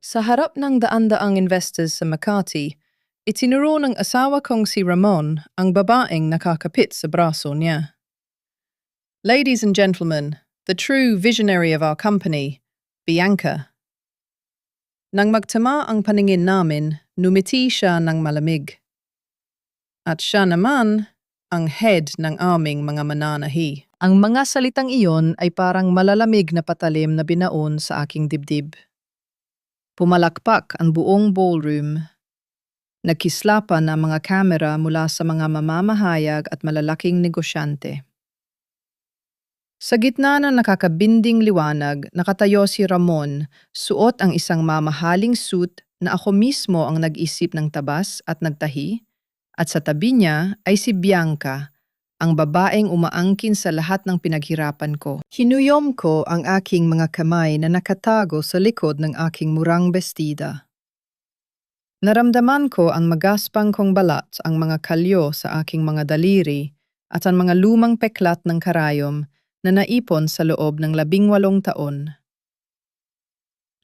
Sa harap ng daan-daang investors sa Makati, itinuro ng asawa kong si Ramon ang babaeng nakakapit sa braso niya. Ladies and gentlemen, the true visionary of our company, Bianca. Nang magtama ang paningin namin, numiti siya ng malamig. At siya naman ang head ng aming mga mananahi. Ang mga salitang iyon ay parang malalamig na patalim na binaon sa aking dibdib. Pumalakpak ang buong ballroom. Nagkislapan ang mga kamera mula sa mga mamamahayag at malalaking negosyante. Sa gitna ng nakakabinding liwanag, nakatayo si Ramon, suot ang isang mamahaling suit na ako mismo ang nag-isip ng tabas at nagtahi, at sa tabi niya ay si Bianca, ang babaeng umaangkin sa lahat ng pinaghirapan ko. Hinuyom ko ang aking mga kamay na nakatago sa likod ng aking murang bestida. Naramdaman ko ang magaspang kong balat, ang mga kalyo sa aking mga daliri at ang mga lumang peklat ng karayom na naipon sa loob ng 18 taon.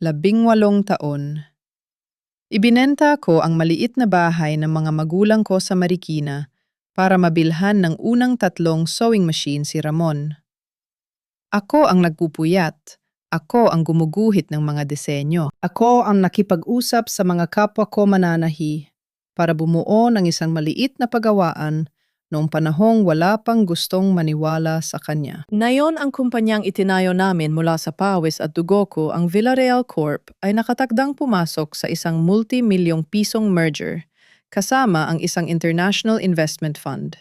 18 taon. Ibinenta ko ang maliit na bahay ng mga magulang ko sa Marikina para mabilhan ng unang 3 sewing machine si Ramon. Ako ang nagpupuyat. Ako ang gumuguhit ng mga disenyo. Ako ang nakipag-usap sa mga kapwa ko mananahi para bumuo ng isang maliit na pagawaan noong panahong wala pang gustong maniwala sa kanya. Ngayon ang kumpanyang itinayo namin mula sa pawis at dugo ko, ang Villarreal Corp, ay nakatakdang pumasok sa isang multi-milyong pisong merger kasama ang isang international investment fund.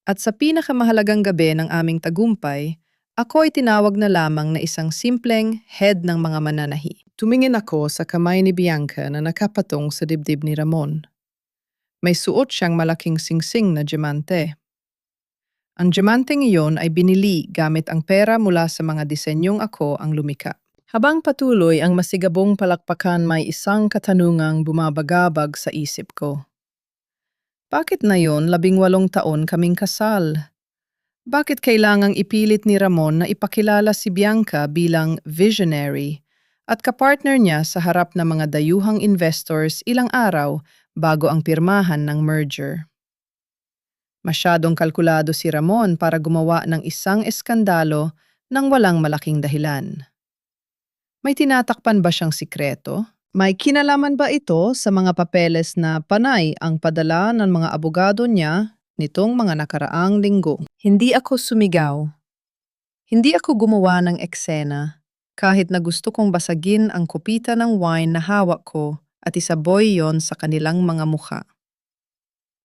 At sa pinakamahalagang gabi ng aming tagumpay, ako ay tinawag na lamang na isang simpleng head ng mga mananahi. Tumingin ako sa kamay ni Bianca na nakapatong sa dibdib ni Ramon. May suot siyang malaking singsing na diamante. Ang diamanteng iyon ay binili gamit ang pera mula sa mga disenyong ako ang lumika. Habang patuloy ang masigabong palakpakan, may isang katanungang bumabagabag sa isip ko. Bakit na yon 18 taon kaming kasal? Bakit kailangang ipilit ni Ramon na ipakilala si Bianca bilang visionary at kapartner niya sa harap ng mga dayuhang investors ilang araw bago ang pirmahan ng merger? Masyadong kalkulado si Ramon para gumawa ng isang eskandalo nang walang malaking dahilan. May tinatakpan ba siyang sikreto? May kinalaman ba ito sa mga papeles na panay ang padala ng mga abogado niya nitong mga nakaraang linggo? Hindi ako sumigaw. Hindi ako gumawa ng eksena, kahit na gusto kong basagin ang kopita ng wine na hawak ko at isaboy yon sa kanilang mga mukha.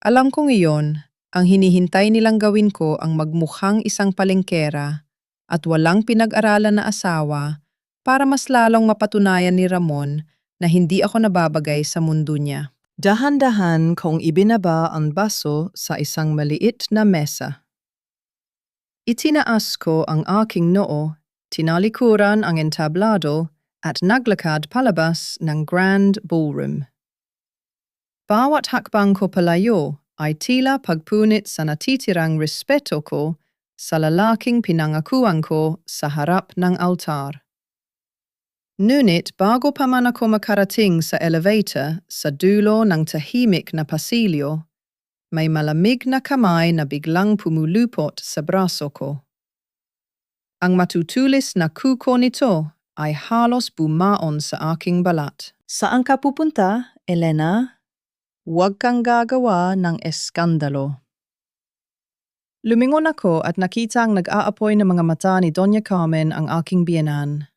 Alam kong iyon, ang hinihintay nilang gawin ko ang magmukhang isang palengkera at walang pinag-aralan na asawa para mas lalong mapatunayan ni Ramon na hindi ako nababagay sa mundo niya. Dahan-dahan kong ibinaba ang baso sa isang maliit na mesa. Itinaas ko ang aking noo, tinalikuran ang entablado at naglakad palabas ng Grand Ballroom. Bawat hakbang ko palayo ay tila pagpunit sa natitirang respeto ko sa lalaking pinangakuan ko sa harap ng altar. Ngunit bago pa man ako makarating sa elevator sa dulo ng tahimik na pasilyo, may malamig na kamay na biglang pumulupot sa braso ko. Ang matutulis na kuko nito ay halos bumaon sa aking balat. Saan ka pupunta, Elena? Huwag kang gagawa ng eskandalo. Lumingon ako at nakita ang nag-aapoy na mga mata ni Doña Carmen, ang aking biyenan.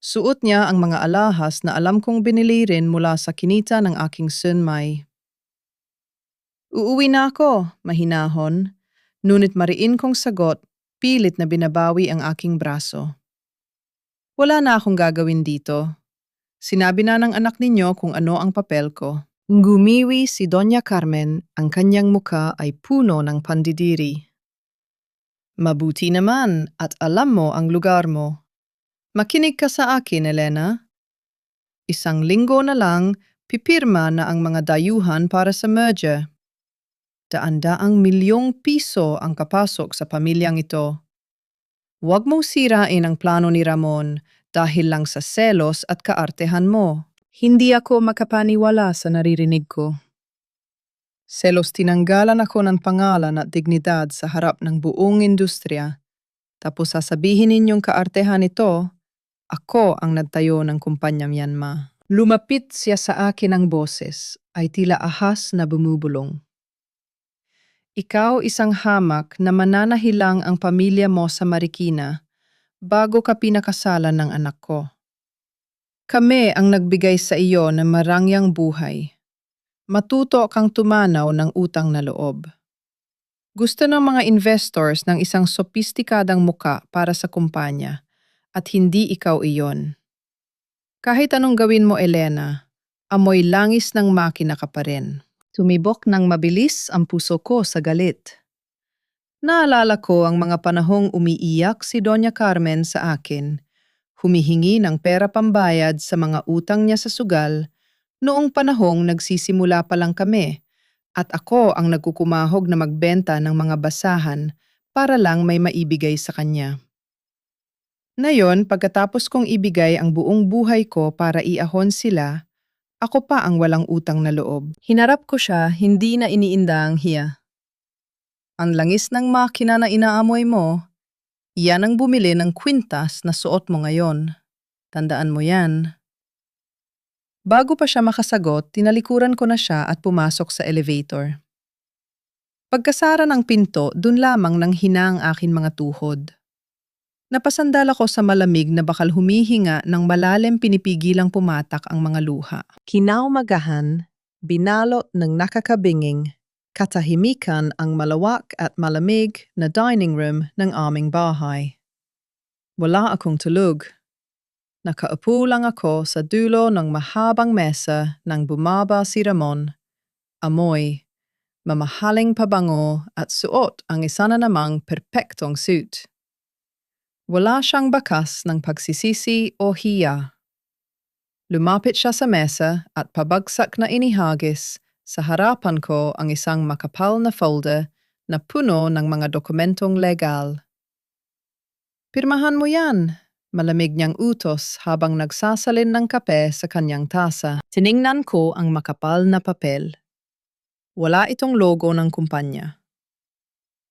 Suot niya ang mga alahas na alam kong binili rin mula sa kinita ng aking sunmay. Uuwi na ako, mahinahon, ngunit mariin kong sagot, pilit na binabawi ang aking braso. Wala na akong gagawin dito. Sinabi na ng anak ninyo kung ano ang papel ko. Gumiwi si Doña Carmen, ang kanyang muka ay puno ng pandidiri. Mabuti naman at alam mo ang lugar mo. Makinig ka sa akin, Elena. 1 linggo na lang, pipirma na ang mga dayuhan para sa merger. Daan-daang milyong piso ang kapasok sa pamilyang ito. Huwag mong sirain ang plano ni Ramon dahil lang sa selos at kaartehan mo. Hindi ako makapaniwala sa naririnig ko. Selos tinanggalan ako ng pangalan at dignidad sa harap ng buong industriya. Tapos sasabihin ninyong kaartehan ito, ako ang nagtayo ng kumpanya Myanmar. Lumapit siya sa akin ang boses, ay tila ahas na bumubulong. Ikaw isang hamak na mananahilang ang pamilya mo sa Marikina bago ka pinakasalan ng anak ko. Kami ang nagbigay sa iyo ng marangyang buhay. Matuto kang tumanaw ng utang na loob. Gusto ng mga investors ng isang sopistikadang muka para sa kumpanya at hindi ikaw iyon. Kahit anong gawin mo, Elena, amoy langis ng makina ka pa rin. Tumibok ng mabilis ang puso ko sa galit. Naalala ko ang mga panahong umiiyak si Doña Carmen sa akin, humihingi ng pera pambayad sa mga utang niya sa sugal. Noong panahong nagsisimula pa lang kami at ako ang nagkukumahog na magbenta ng mga basahan para lang may maibigay sa kanya. Ngayon, pagkatapos kong ibigay ang buong buhay ko para iahon sila, ako pa ang walang utang na loob. Hinarap ko siya, hindi na iniinda ang hiya. Ang langis ng makina na inaamoy mo, iyan ang bumili ng kwintas na suot mo ngayon. Tandaan mo yan. Bago pa siya makasagot, tinalikuran ko na siya at pumasok sa elevator. Pagkasara ng pinto, dun lamang nang hina ang aking mga tuhod. Napasandal ako sa malamig na bakal humihinga ng malalim pinipigilang pumatak ang mga luha. Kinaumagahan, binalot ng nakakabinging, katahimikan ang malawak at malamig na dining room ng aming bahay. Wala akong tulog. Nakaupo lang ako sa dulo ng mahabang mesa nang bumaba si Ramon. Amoy, mamahaling pabango at suot ang isa na namang perpektong suit. Wala siyang bakas ng pagsisisi o hiya. Lumapit siya sa mesa at pabagsak na inihagis sa harapan ko ang isang makapal na folder na puno ng mga dokumentong legal. Pirmahan mo yan. Malamig niyang utos habang nagsasalin ng kape sa kanyang tasa. Tiningnan ko ang makapal na papel. Wala itong logo ng kumpanya.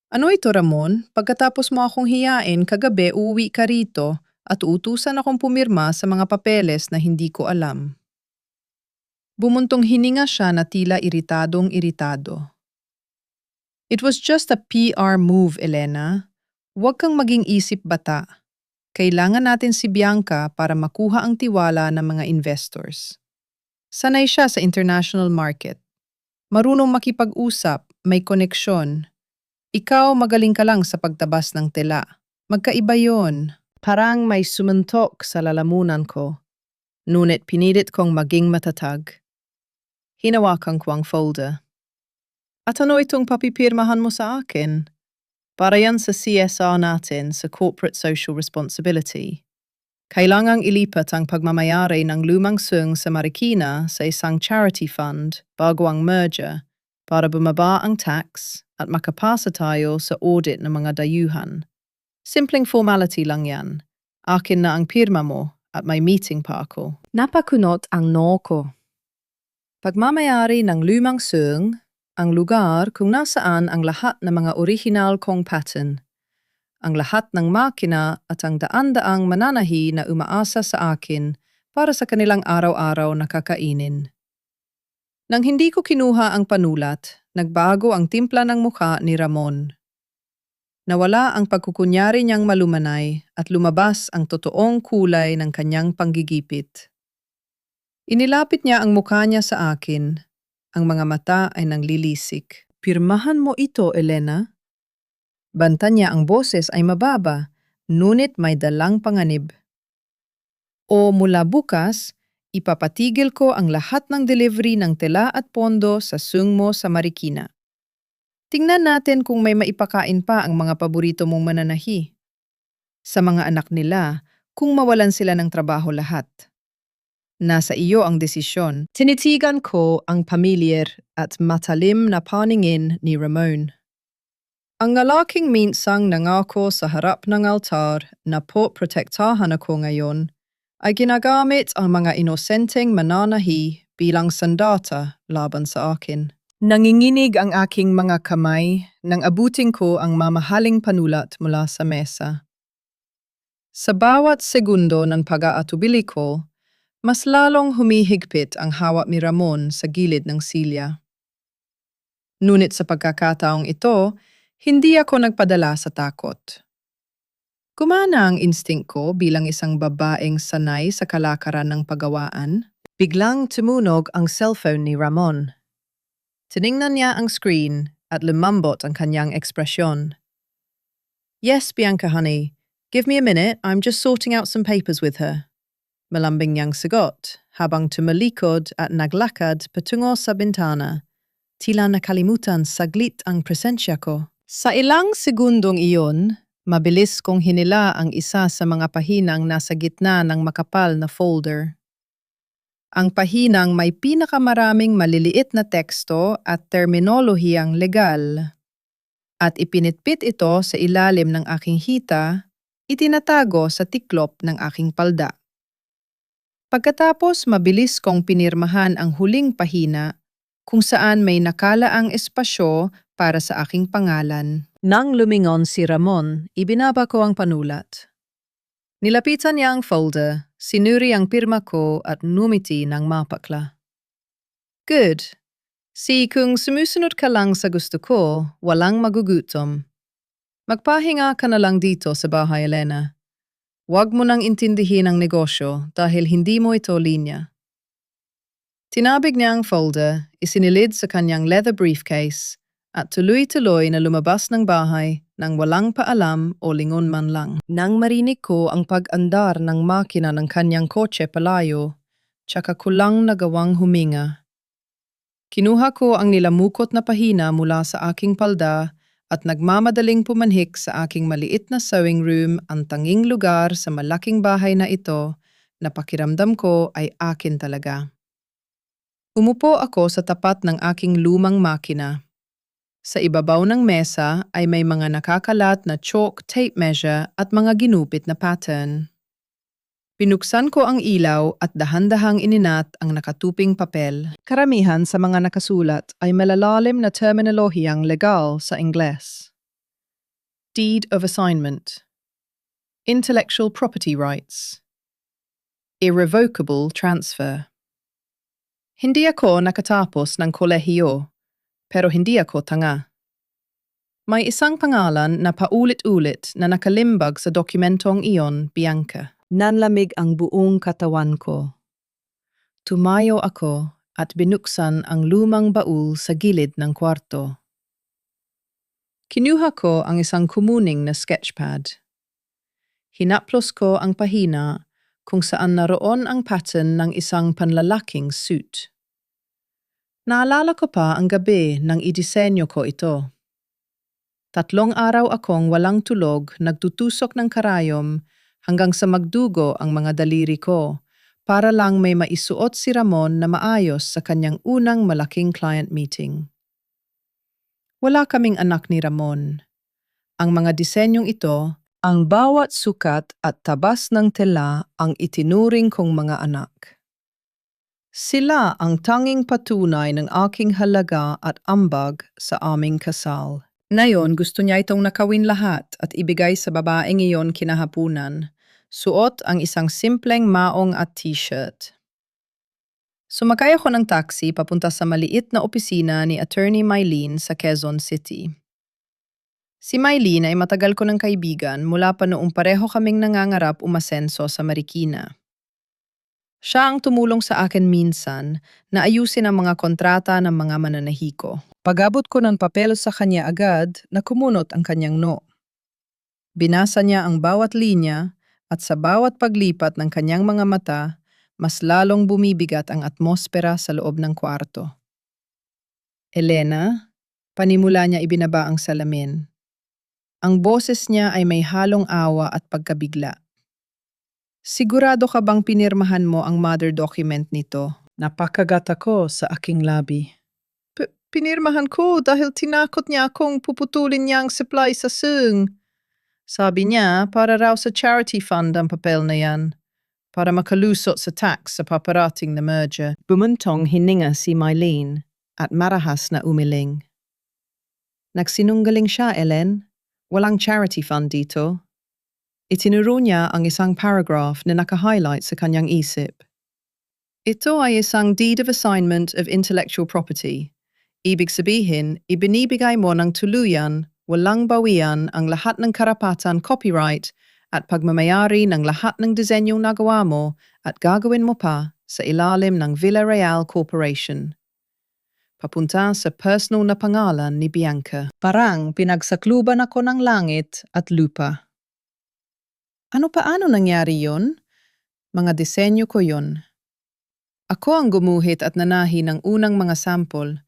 Ano ito, Ramon? Pagkatapos mo akong hiyain, kagabi uuwi ka rito at utusan akong pumirma sa mga papeles na hindi ko alam. Bumuntong hininga siya na tila iritadong-iritado. It was just a PR move, Elena. Huwag kang maging isip bata. Kailangan natin si Bianca para makuha ang tiwala ng mga investors. Sanay siya sa international market. Marunong makipag-usap, may koneksyon. Ikaw magaling ka lang sa pagtabas ng tela. Magkaiba yon. Parang may sumuntok sa lalamunan ko. Ngunit pinilit kong maging matatag. Hinawakan ko ang folder. At ano itong papipirmahan mo sa akin? Para yan sa CSR natin sa Corporate Social Responsibility. Kailangang ilipat ang pagmamayari ng lumang sung sa Marikina sa isang charity fund bago ang merger para bumaba ang tax at makapasa tayo sa audit ng mga dayuhan. Simpleng formality lang yan. Akin na ang pirma mo at may meeting pa ako. Napakunot ang noo ko. Pagmamayari ng lumang sung, ang lugar kung nasaan ang lahat ng mga original kong pattern. Ang lahat ng makina at ang daan-daang mananahi na umaasa sa akin para sa kanilang araw-araw na kakainin. Nang hindi ko kinuha ang panulat, nagbago ang timpla ng mukha ni Ramon. Nawala ang pagkukunyari niyang malumanay at lumabas ang totoong kulay ng kanyang panggigipit. Inilapit niya ang mukha niya sa akin. Ang mga mata ay nanglilisik. Pirmahan mo ito, Elena. Banta niya ang boses ay mababa, ngunit may dalang panganib. O mula bukas, ipapatigil ko ang lahat ng delivery ng tela at pondo sa sung mo sa Marikina. Tingnan natin kung may maipakain pa ang mga paborito mong mananahi. Sa mga anak nila, kung mawalan sila ng trabaho lahat. Nasa iyo ang desisyon. Tinitigan ko ang pamilyar at matalim na paningin ni Ramon. Ang lalaking minsang nangako sa harap ng altar na protektahan ako ngayon ay ginagamit ang mga inosenteng mananahi bilang sandata laban sa akin. Nanginginig ang aking mga kamay nang abutin ko ang mamahaling panulat mula sa mesa. Sa bawat segundo ng pag-aatubili ko, mas lalong humihigpit ang hawak ni Ramon sa gilid ng silya. Ngunit sa pagkakataong ito, hindi ako nagpadala sa takot. Gumana ang instinct ko bilang isang babaeng sanay sa kalakaran ng paggawaan. Biglang tumunog ang cellphone ni Ramon. Tiningnan niya ang screen at lumambot ang kanyang ekspresyon. "Yes, Bianca honey. Give me a minute, I'm just sorting out some papers with her." Malambing niyang sagot habang tumalikod at naglakad patungo sa bintana. Tila nakalimutan saglit ang presensya ko. Sa ilang segundong iyon, mabilis kong hinila ang isa sa mga pahinang nasa gitna ng makapal na folder. Ang pahinang may pinakamaraming maliliit na teksto at terminolohiyang legal. At ipinitpit ito sa ilalim ng aking hita, itinatago sa tiklop ng aking palda. Pagkatapos mabilis kong pinirmahan ang huling pahina kung saan may nakalaang espasyo para sa aking pangalan. Nang lumingon si Ramon, ibinaba ko ang panulat. Nilapitan niya ang folder, sinuri ang pirma ko at numiti ng mapakla. "Good. Si kung sumusunod ka lang sa gusto ko, walang magugutom. Magpahinga ka na lang dito sa bahay, Elena. Huwag mo nang intindihin ang negosyo dahil hindi mo ito linya." Tinabig niya ang folder, isinilid sa kanyang leather briefcase, at tuloy-tuloy na lumabas ng bahay nang walang paalam o lingon man lang. Nang marinig ko ang pag-andar ng makina ng kanyang kotse palayo, tsaka kulang nagawang huminga. Kinuha ko ang nilamukot na pahina mula sa aking palda at nagmamadaling pumanhik sa aking maliit na sewing room, ang tanging lugar sa malaking bahay na ito na pakiramdam ko ay akin talaga. Umupo ako sa tapat ng aking lumang makina. Sa ibabaw ng mesa ay may mga nakakalat na chalk tape measure at mga ginupit na pattern. Pinuksan ko ang ilaw at dahan-dahang ininat ang nakatuping papel. Karamihan sa mga nakasulat ay malalalim na terminolohiyang legal sa Ingles. Deed of assignment. Intellectual property rights. Irrevocable transfer. Hindi ako nakatapos ng kolehiyo, pero hindi ako tanga. May isang pangalan na paulit-ulit na nakalimbag sa dokumentong iyon, Bianca. Nanlamig ang buong katawan ko. Tumayo ako at binuksan ang lumang baul sa gilid ng kwarto. Kinuha ko ang isang kumuning na sketchpad. Hinaplos ko ang pahina kung saan naroon ang pattern ng isang panlalaking suit. Naalala ko pa ang gabi nang idisenyo ko ito. 3 araw akong walang tulog, nagtutusok ng karayom hanggang sa magdugo ang mga daliri ko para lang may maisuot si Ramon na maayos sa kanyang unang malaking client meeting. Wala kaming anak ni Ramon. Ang mga disenyong ito, ang bawat sukat at tabas ng tela ang itinuring kong mga anak. Sila ang tanging patunay ng aking halaga at ambag sa aming kasal. Ngayon, gusto niya itong nakawin lahat at ibigay sa babaeng iyon kinahapunan. Suot ang isang simpleng maong at t-shirt. Sumakay ako ng taxi papunta sa maliit na opisina ni Attorney Mylene sa Quezon City. Si Mylene ay matagal ko ng kaibigan mula pa noong pareho kaming nangangarap umasenso sa Marikina. Siya ang tumulong sa akin minsan na ayusin ang mga kontrata ng mga mananahiko. Pag-abot ko ng papel sa kanya agad, nakumunot ang kanyang no. Binasa niya ang bawat linya at sa bawat paglipat ng kanyang mga mata, mas lalong bumibigat ang atmosfera sa loob ng kwarto. "Elena," panimula niya ibinaba ang salamin. Ang boses niya ay may halong awa at pagkabigla. "Sigurado ka bang pinirmahan mo ang mother document nito?" Napakagat ako sa aking labi. Pinirmahan ko dahil tinakot niya akong puputulin niya ang supply sa sung. Sabi niya, para raw sa charity fund ang papel na yan. para makalusot sa tax sa paparating na merger. Bumuntong hininga si Mylene at marahas na umiling. Nagsinungaling siya, Ellen. Walang charity fund dito. Itinuro niya ang isang paragraph na naka-highlight sa kanyang isip. Ito ay isang deed of assignment of intellectual property. Ibig sabihin, ibinibigay mo ng tuluyan, walang bawian ang lahat ng karapatan copyright at pagmamayari ng lahat ng disenyong nagawa mo at gagawin mo pa sa ilalim ng Villarreal Corporation. Papunta sa personal na pangalan ni Bianca. Parang pinagsakluban ako ng langit at lupa. Paano nangyari yon? Mga disenyo ko yon. Ako ang gumuhit at nanahi ng unang mga sample.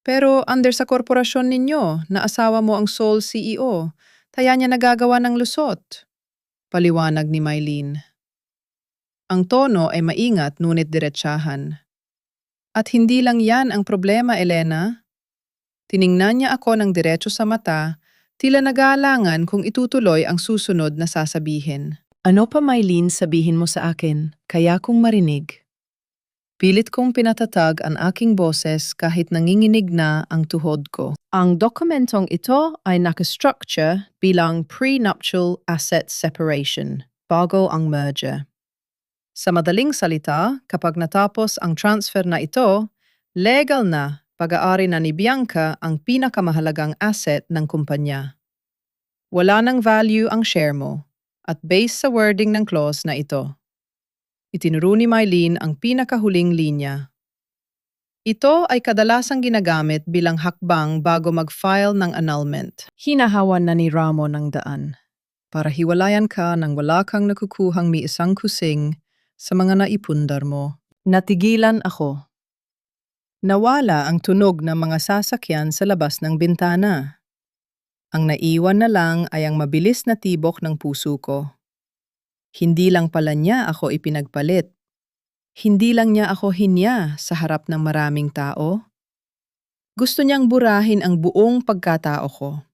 Pero under sa korporasyon ninyo na asawa mo ang sole CEO, kaya niya nagagawa ng lusot. Paliwanag ni Mylene. Ang tono ay maingat ngunit diretsahan. At hindi lang yan ang problema, Elena. Tiningnan niya ako ng diretso sa mata, tila nag-aalangan kung itutuloy ang susunod na sasabihin. Ano pa, Mylene, sabihin mo sa akin, kaya kong marinig? Pilit kong pinatatag ang aking boses kahit nanginginig na ang tuhod ko. Ang dokumentong ito ay nakastructure bilang prenuptial asset separation, bago ang merger. Sa madaling salita, kapag natapos ang transfer na ito, legal na pag-aari na ni Bianca ang pinakamahalagang asset ng kumpanya. Wala nang value ang share mo, at based sa wording ng clause na ito. Itinuro ni Mylene ang pinakahuling linya. Ito ay kadalasang ginagamit bilang hakbang bago mag-file ng annulment. Hinahawan na ni Ramon ng daan para hiwalayan ka nang wala kang nakukuhang may isang kusing sa mga naipundar mo. Natigilan ako. Nawala ang tunog ng mga sasakyan sa labas ng bintana. Ang naiwan na lang ay ang mabilis na tibok ng puso ko. Hindi lang pala niya ako ipinagpalit. Hindi lang niya ako hinya sa harap ng maraming tao. Gusto niyang burahin ang buong pagkatao ko.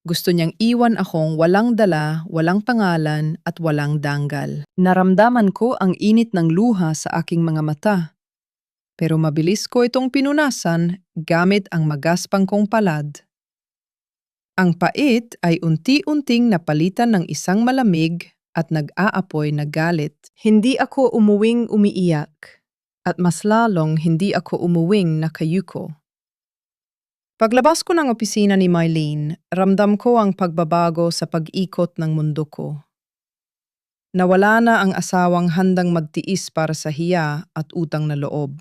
Gusto niyang iwan akong walang dala, walang pangalan at walang danggal. Naramdaman ko ang init ng luha sa aking mga mata. Pero mabilis ko itong pinunasan gamit ang magaspang kong palad. Ang pait ay unti-unting napalitan ng isang malamig at nag-aapoy na galit. Hindi ako umuwing umiiyak at mas lalong hindi ako umuwing nakayuko. Paglabas ko ng opisina ni Mylene, ramdam ko ang pagbabago sa pag-ikot ng mundo ko. Nawala na ang asawang handang magtiis para sa hiya at utang na loob.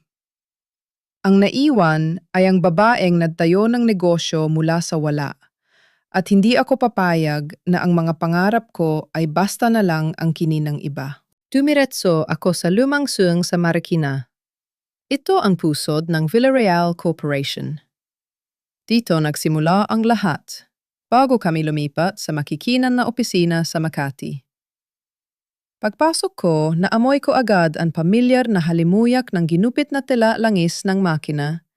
Ang naiwan ay ang babaeng nagtayo ng negosyo mula sa wala. At hindi ako papayag na ang mga pangarap ko ay basta na lang ang kininang iba. Dumiretso ako sa lumang suwang sa Marikina. Ito ang pusod ng Villarreal Corporation. Dito nagsimula ang lahat, bago kami lumipat sa makikinan na opisina sa Makati. Pagpasok ko, naamoy ko agad ang pamilyar na halimuyak ng ginupit na tela langis ng makina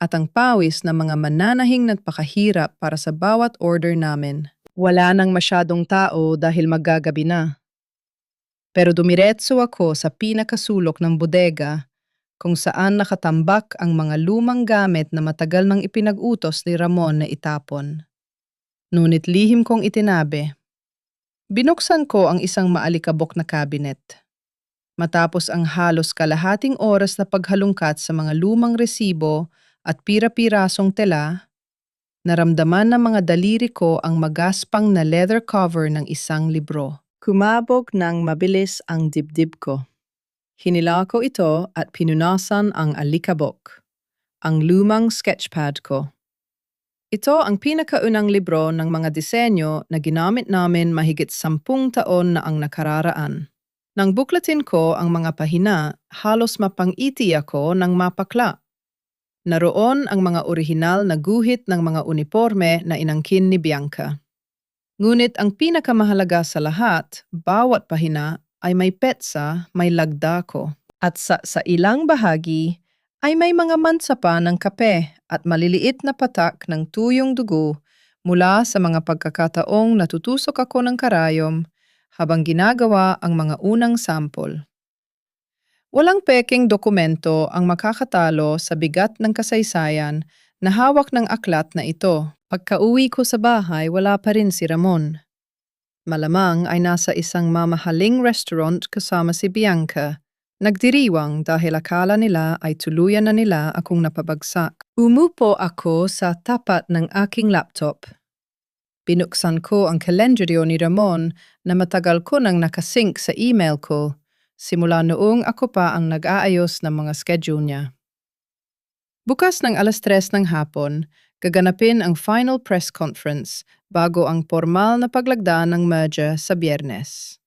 at ang pawis ng mga mananahing nagpakahirap para sa bawat order namin. Wala nang masyadong tao dahil maggagabi na. Pero dumiretso ako sa pinakasulok ng bodega kung saan nakatambak ang mga lumang gamit na matagal nang ipinag-utos ni Ramon na itapon. Ngunit lihim kong itinabi. Binuksan ko ang isang maalikabok na cabinet. Matapos ang halos kalahating oras na paghalungkat sa mga lumang resibo at pira-pirasong tela, naramdaman ng mga daliri ko ang magaspang na leather cover ng isang libro. Kumabog ng mabilis ang dibdib ko. Hinila ko ito at pinunasan ang alikabok, ang lumang sketchpad ko. Ito ang pinakaunang libro ng mga disenyo na ginamit namin mahigit 10 taon na ang nakararaan. Nang buklatin ko ang mga pahina, halos mapangiti ako ng mapakla. Naroon ang mga orihinal na guhit ng mga uniforme na inangkin ni Bianca. Ngunit ang pinakamahalaga sa lahat, bawat pahina ay may petsa, may lagda ko. At sa ilang bahagi ay may mga mansa pa ng kape at maliliit na patak ng tuyong dugo mula sa mga pagkakataong natutusok ako ng karayom habang ginagawa ang mga unang sample. Walang pekeng dokumento ang makakatalo sa bigat ng kasaysayan na hawak ng aklat na ito. Pagka-uwi ko sa bahay, wala pa rin si Ramon. Malamang ay nasa isang mamahaling restaurant kasama si Bianca. Nagdiriwang dahil akala nila ay tuluyan na nila akong napabagsak. Umupo ako sa tapat ng aking laptop. Binuksan ko ang kalendaryo ni Ramon na matagal ko nang nakasync sa email ko. Simula noong ako pa ang nag-aayos ng mga schedule niya. Bukas ng 3:00 ng hapon, gaganapin ang final press conference bago ang formal na paglagda ng merger sa Biyernes.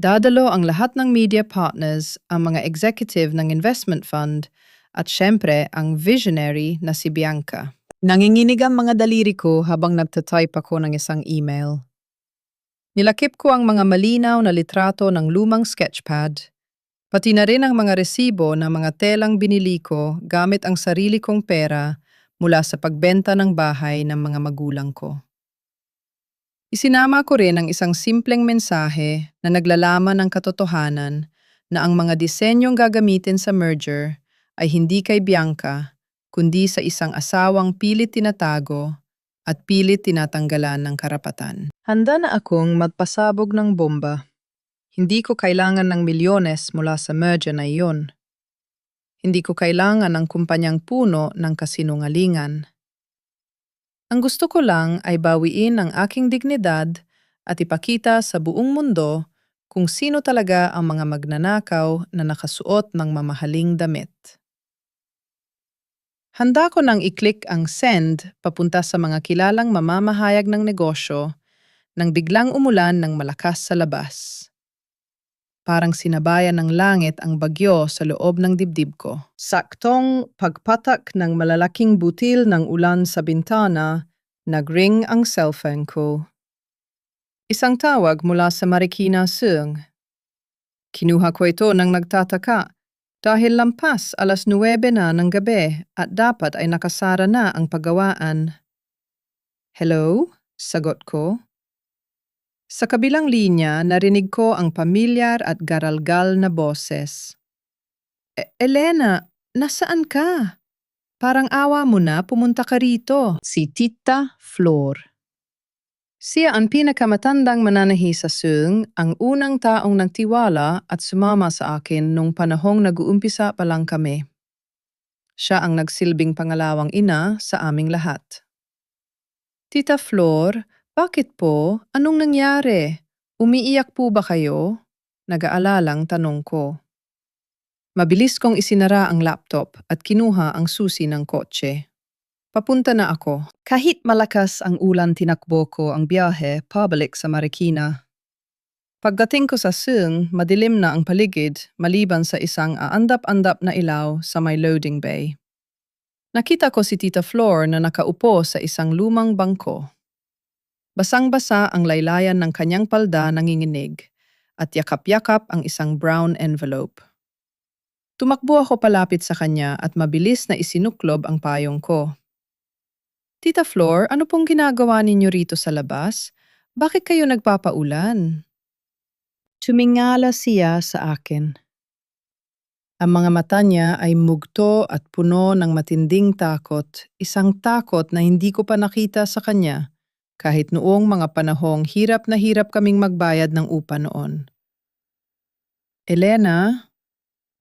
Dadalo ang lahat ng media partners, ang mga executive ng investment fund, at syempre ang visionary na si Bianca. Nanginginig ang mga daliri ko habang nagtatype ako ng isang email. Nilakip ko ang mga malinaw na litrato ng lumang sketchpad, pati na rin ang mga resibo ng mga telang binili ko gamit ang sarili kong pera mula sa pagbenta ng bahay ng mga magulang ko. Isinama ko rin ang isang simpleng mensahe na naglalaman ng katotohanan na ang mga disenyong gagamitin sa merger ay hindi kay Bianca, kundi sa isang asawang pilit tinatago at pilit tinatanggalan ng karapatan. Handa na akong magpasabog ng bomba. Hindi ko kailangan ng milyones mula sa merger na iyon. Hindi ko kailangan ng kumpanyang puno ng kasinungalingan. Ang gusto ko lang ay bawiin ang aking dignidad at ipakita sa buong mundo kung sino talaga ang mga magnanakaw na nakasuot ng mamahaling damit. Handa ko nang i-click ang send papunta sa mga kilalang mamamahayag ng negosyo nang biglang umulan ng malakas sa labas. Parang sinabayan ng langit ang bagyo sa loob ng dibdib ko. Saktong pagpatak ng malalaking butil ng ulan sa bintana, nagring ang cellphone ko. Isang tawag mula sa Marikina Sur. Kinuha ko ito nang nagtataka dahil lampas 9:00 na ng gabi at dapat ay nakasara na ang paggawaan. Hello? Sagot ko. Sa kabilang linya, narinig ko ang pamilyar at garalgal na boses. Elena, nasaan ka? Parang awa mo na, pumunta ka rito. Si Tita Flor. Siya ang pinakamatandang mananahi sa Sung, ang unang taong nagtiwala at sumama sa akin nung panahong nag-uumpisa pa lang kami. Siya ang nagsilbing pangalawang ina sa aming lahat. Tita Flor, bakit po? Anong nangyari? Umiiyak po ba kayo? Nag-aalalang tanong ko. Mabilis kong isinara ang laptop at kinuha ang susi ng kotse. Papunta na ako. Kahit malakas ang ulan, tinakbo ko ang biyahe pabalik sa Marikina. Pagdating ko sa Sung, madilim na ang paligid maliban sa isang aandap-andap na ilaw sa may loading bay. Nakita ko si Tita Flor na nakaupo sa isang lumang bangko. Basang-basa ang laylayan ng kanyang palda, nanginginig at yakap-yakap ang isang brown envelope. Tumakbo ako palapit sa kanya at mabilis na isinuklob ang payong ko. Tita Flor, ano pong ginagawa ninyo rito sa labas? Bakit kayo nagpapaulan? Tumingala siya sa akin. Ang mga mata niya ay mugto at puno ng matinding takot, isang takot na hindi ko pa nakita sa kanya, kahit noong mga panahong hirap na hirap kaming magbayad ng upa noon. Elena,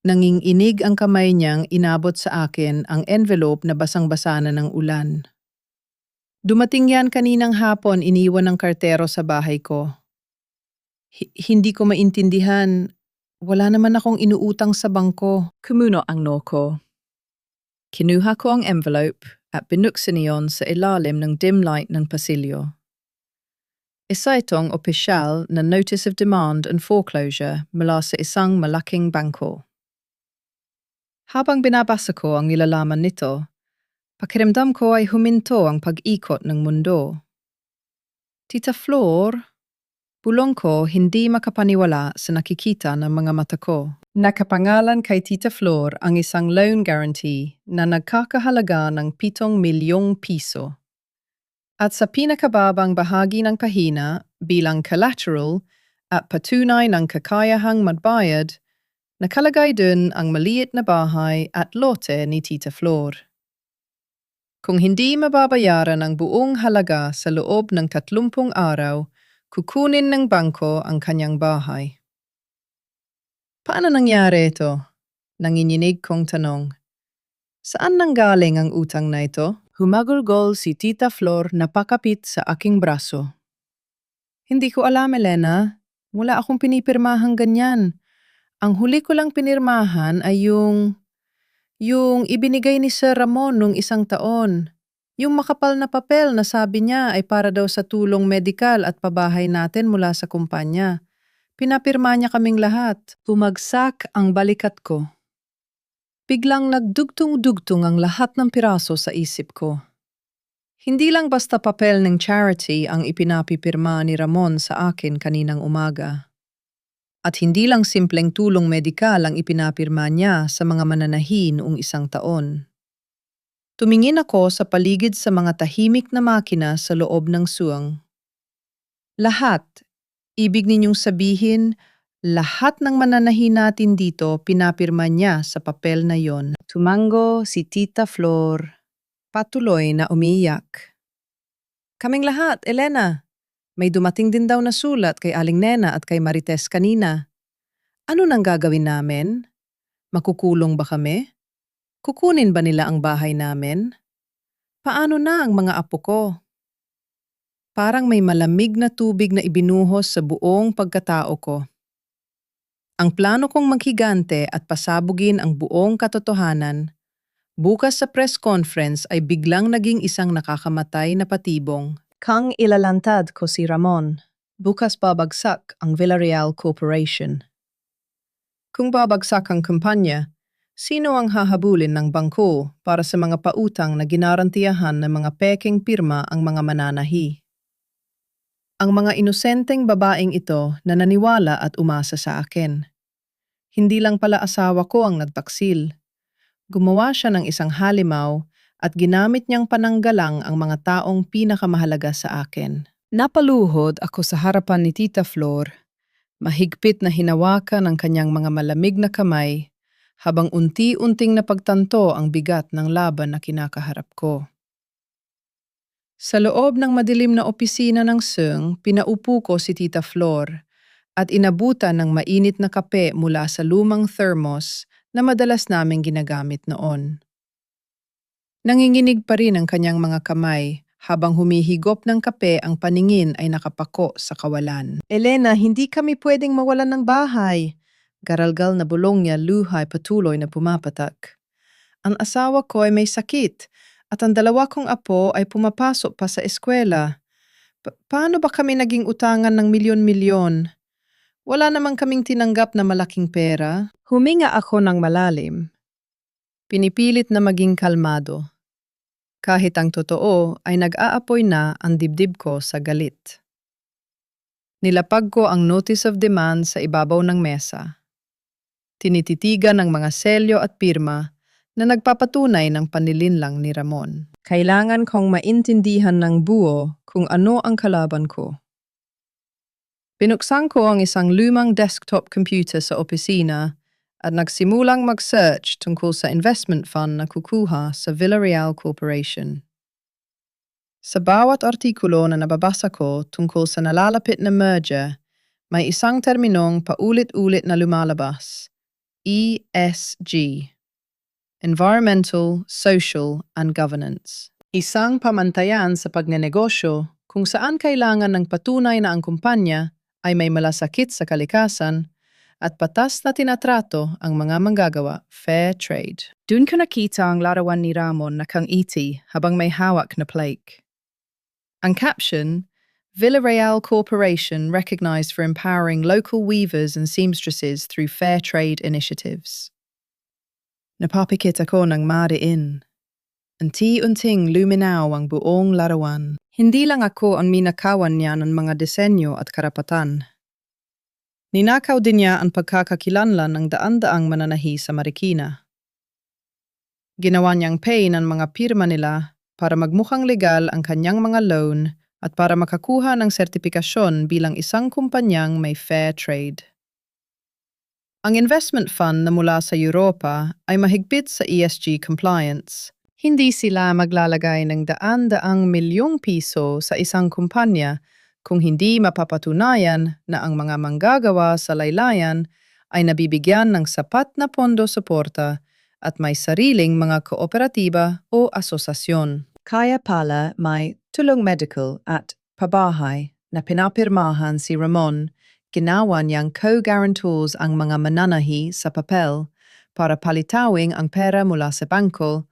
nanginginig ang kamay niyang inabot sa akin ang envelope na basang-basa na ng ulan. Dumating yan kaninang hapon, iniwan ng kartero sa bahay ko. Hindi ko maintindihan. Wala naman akong inuutang sa bangko. Kumuno ang noo ko. Kinuha ko ang envelope at binuksan iyon sa ilalim ng dim light ng pasilyo. Isa itong opisyal na Notice of Demand and Foreclosure mula sa isang malaking bangko. Habang binabasa ko ang nilalaman nito, pakiramdam ko ay huminto ang pag-ikot ng mundo. Tita Flor, bulong ko hindi makapaniwala sa nakikita ng mga mata ko. Nakapangalan kay Tita Flor ang isang loan guarantee na nagkakahalaga ng 7 milyong piso. At sa pinakababang bahagi ng pahina, bilang collateral, at patunay ng kakayahang magbayad, nakalagay dun ang maliit na bahay at lote ni Tita Flor. Kung hindi mababayaran ang buong halaga sa loob ng 30 araw, kukunin ng bangko ang kanyang bahay. Paano nangyari ito? Nanginginig kong tanong. Saan nanggaling ang utang na ito? Humagulgol si Tita Flor na pakapit sa aking braso. Hindi ko alam, Elena. Wala akong pinipirmahang ganyan. Ang huli ko lang pinirmahan ay yung ibinigay ni Sir Ramon nung 1 taon. Yung makapal na papel na sabi niya ay para daw sa tulong medikal at pabahay natin mula sa kumpanya. Pinapirma niya kaming lahat. Bumagsak ang balikat ko. Biglang nagdugtong-dugtong ang lahat ng piraso sa isip ko. Hindi lang basta papel ng charity ang ipinapipirma ni Ramon sa akin kaninang umaga. At hindi lang simpleng tulong medikal ang ipinapirma niya sa mga mananahi noong 1 taon. Tumingin ako sa paligid sa mga tahimik na makina sa loob ng suwang. Lahat, ibig ninyong sabihin, lahat ng mananahi natin dito pinapirma niya sa papel na yon. Tumango si Tita Flor, patuloy na umiiyak. Kaming lahat, Elena. May dumating din daw na sulat kay Aling Nena at kay Marites kanina. Ano nang gagawin namin? Makukulong ba kami? Kukunin ba nila ang bahay namin? Paano na ang mga apo ko? Parang may malamig na tubig na ibinuhos sa buong pagkatao ko. Ang plano kong maghigante at pasabugin ang buong katotohanan, bukas sa press conference ay biglang naging isang nakakamatay na patibong. Kang ilalantad ko si Ramon, bukas babagsak ang Villarreal Corporation. Kung babagsak ang kumpanya, sino ang hahabulin ng bangko para sa mga pautang na ginarantiyahan ng mga peking pirma ang mga mananahi? Ang mga inosenteng babaeng ito na naniwala at umasa sa akin. Hindi lang pala asawa ko ang nagtaksil. Gumawa siya ng isang halimaw at ginamit niyang pananggalang ang mga taong pinakamahalaga sa akin. Napaluhod ako sa harapan ni Tita Flor, mahigpit na hinawakan ang kanyang mga malamig na kamay habang unti-unting napagtanto ang bigat ng laban na kinakaharap ko. Sa loob ng madilim na opisina ng Sung, pinaupo ko si Tita Flor at inabutan ng mainit na kape mula sa lumang thermos na madalas naming ginagamit noon. Nanginginig pa rin ang kanyang mga kamay habang humihigop ng kape ang paningin ay nakapako sa kawalan. Elena, hindi kami pwedeng mawalan ng bahay. Garalgal na bulong niya luhay patuloy na pumapatak. Ang asawa ko ay may sakit at ang 2 kong apo ay pumapasok pa sa eskwela. Paano ba kami naging utangan ng milyon-milyon? Wala namang kaming tinanggap na malaking pera. Huminga ako ng malalim. Pinipilit na maging kalmado. Kahit ang totoo ay nag-aapoy na ang dibdib ko sa galit. Nilapag ko ang notice of demand sa ibabaw ng mesa. Tinititigan ng mga selyo at pirma na nagpapatunay ng panilinlang ni Ramon. Kailangan kong maintindihan ng buo kung ano ang kalaban ko. Binuksan ko ang isang lumang desktop computer sa opisina at nagsimulang mag-search tungkol sa investment fund na kukuha sa Villarreal Corporation. Sa bawat artikulo na nababasa ko tungkol sa nalalapit na merger, may isang terminong paulit-ulit na lumalabas. ESG. Environmental, Social, and Governance. Isang pamantayan sa pagnenegosyo kung saan kailangan ng patunay na ang kumpanya ay may malasakit sa kalikasan at patas na tinatrato ang mga manggagawa, fair trade. Doon ko nakita ang larawan ni Ramon na kang-iti habang may hawak na plaque. Ang caption, Villarreal Corporation recognized for empowering local weavers and seamstresses through fair trade initiatives. Napapikit ako ng mariin. Unti-unting luminaw ang buong larawan. Hindi lang ako ang minakawan niya ng mga disenyo at karapatan. Ninakaw din niya ang pagkakakilanlan ng daan-daang mananahi sa Marikina. Ginawa niyang pay ng mga pirma nila para magmukhang legal ang kanyang mga loan at para makakuha ng sertipikasyon bilang isang kumpanyang may fair trade. Ang investment fund na mula sa Europa ay mahigpit sa ESG compliance. Hindi sila maglalagay ng daan-daang milyong piso sa isang kumpanya kung hindi mapapatunayan na ang mga manggagawa sa laylayan ay nabibigyan ng sapat na pondo suporta at may sariling mga kooperatiba o asosasyon. Kaya pala may tulong medical at pabahay na pinapirmahan si Ramon, ginawa niyang co-guarantors ang mga mananahi sa papel para palitawing ang pera mula sa bangko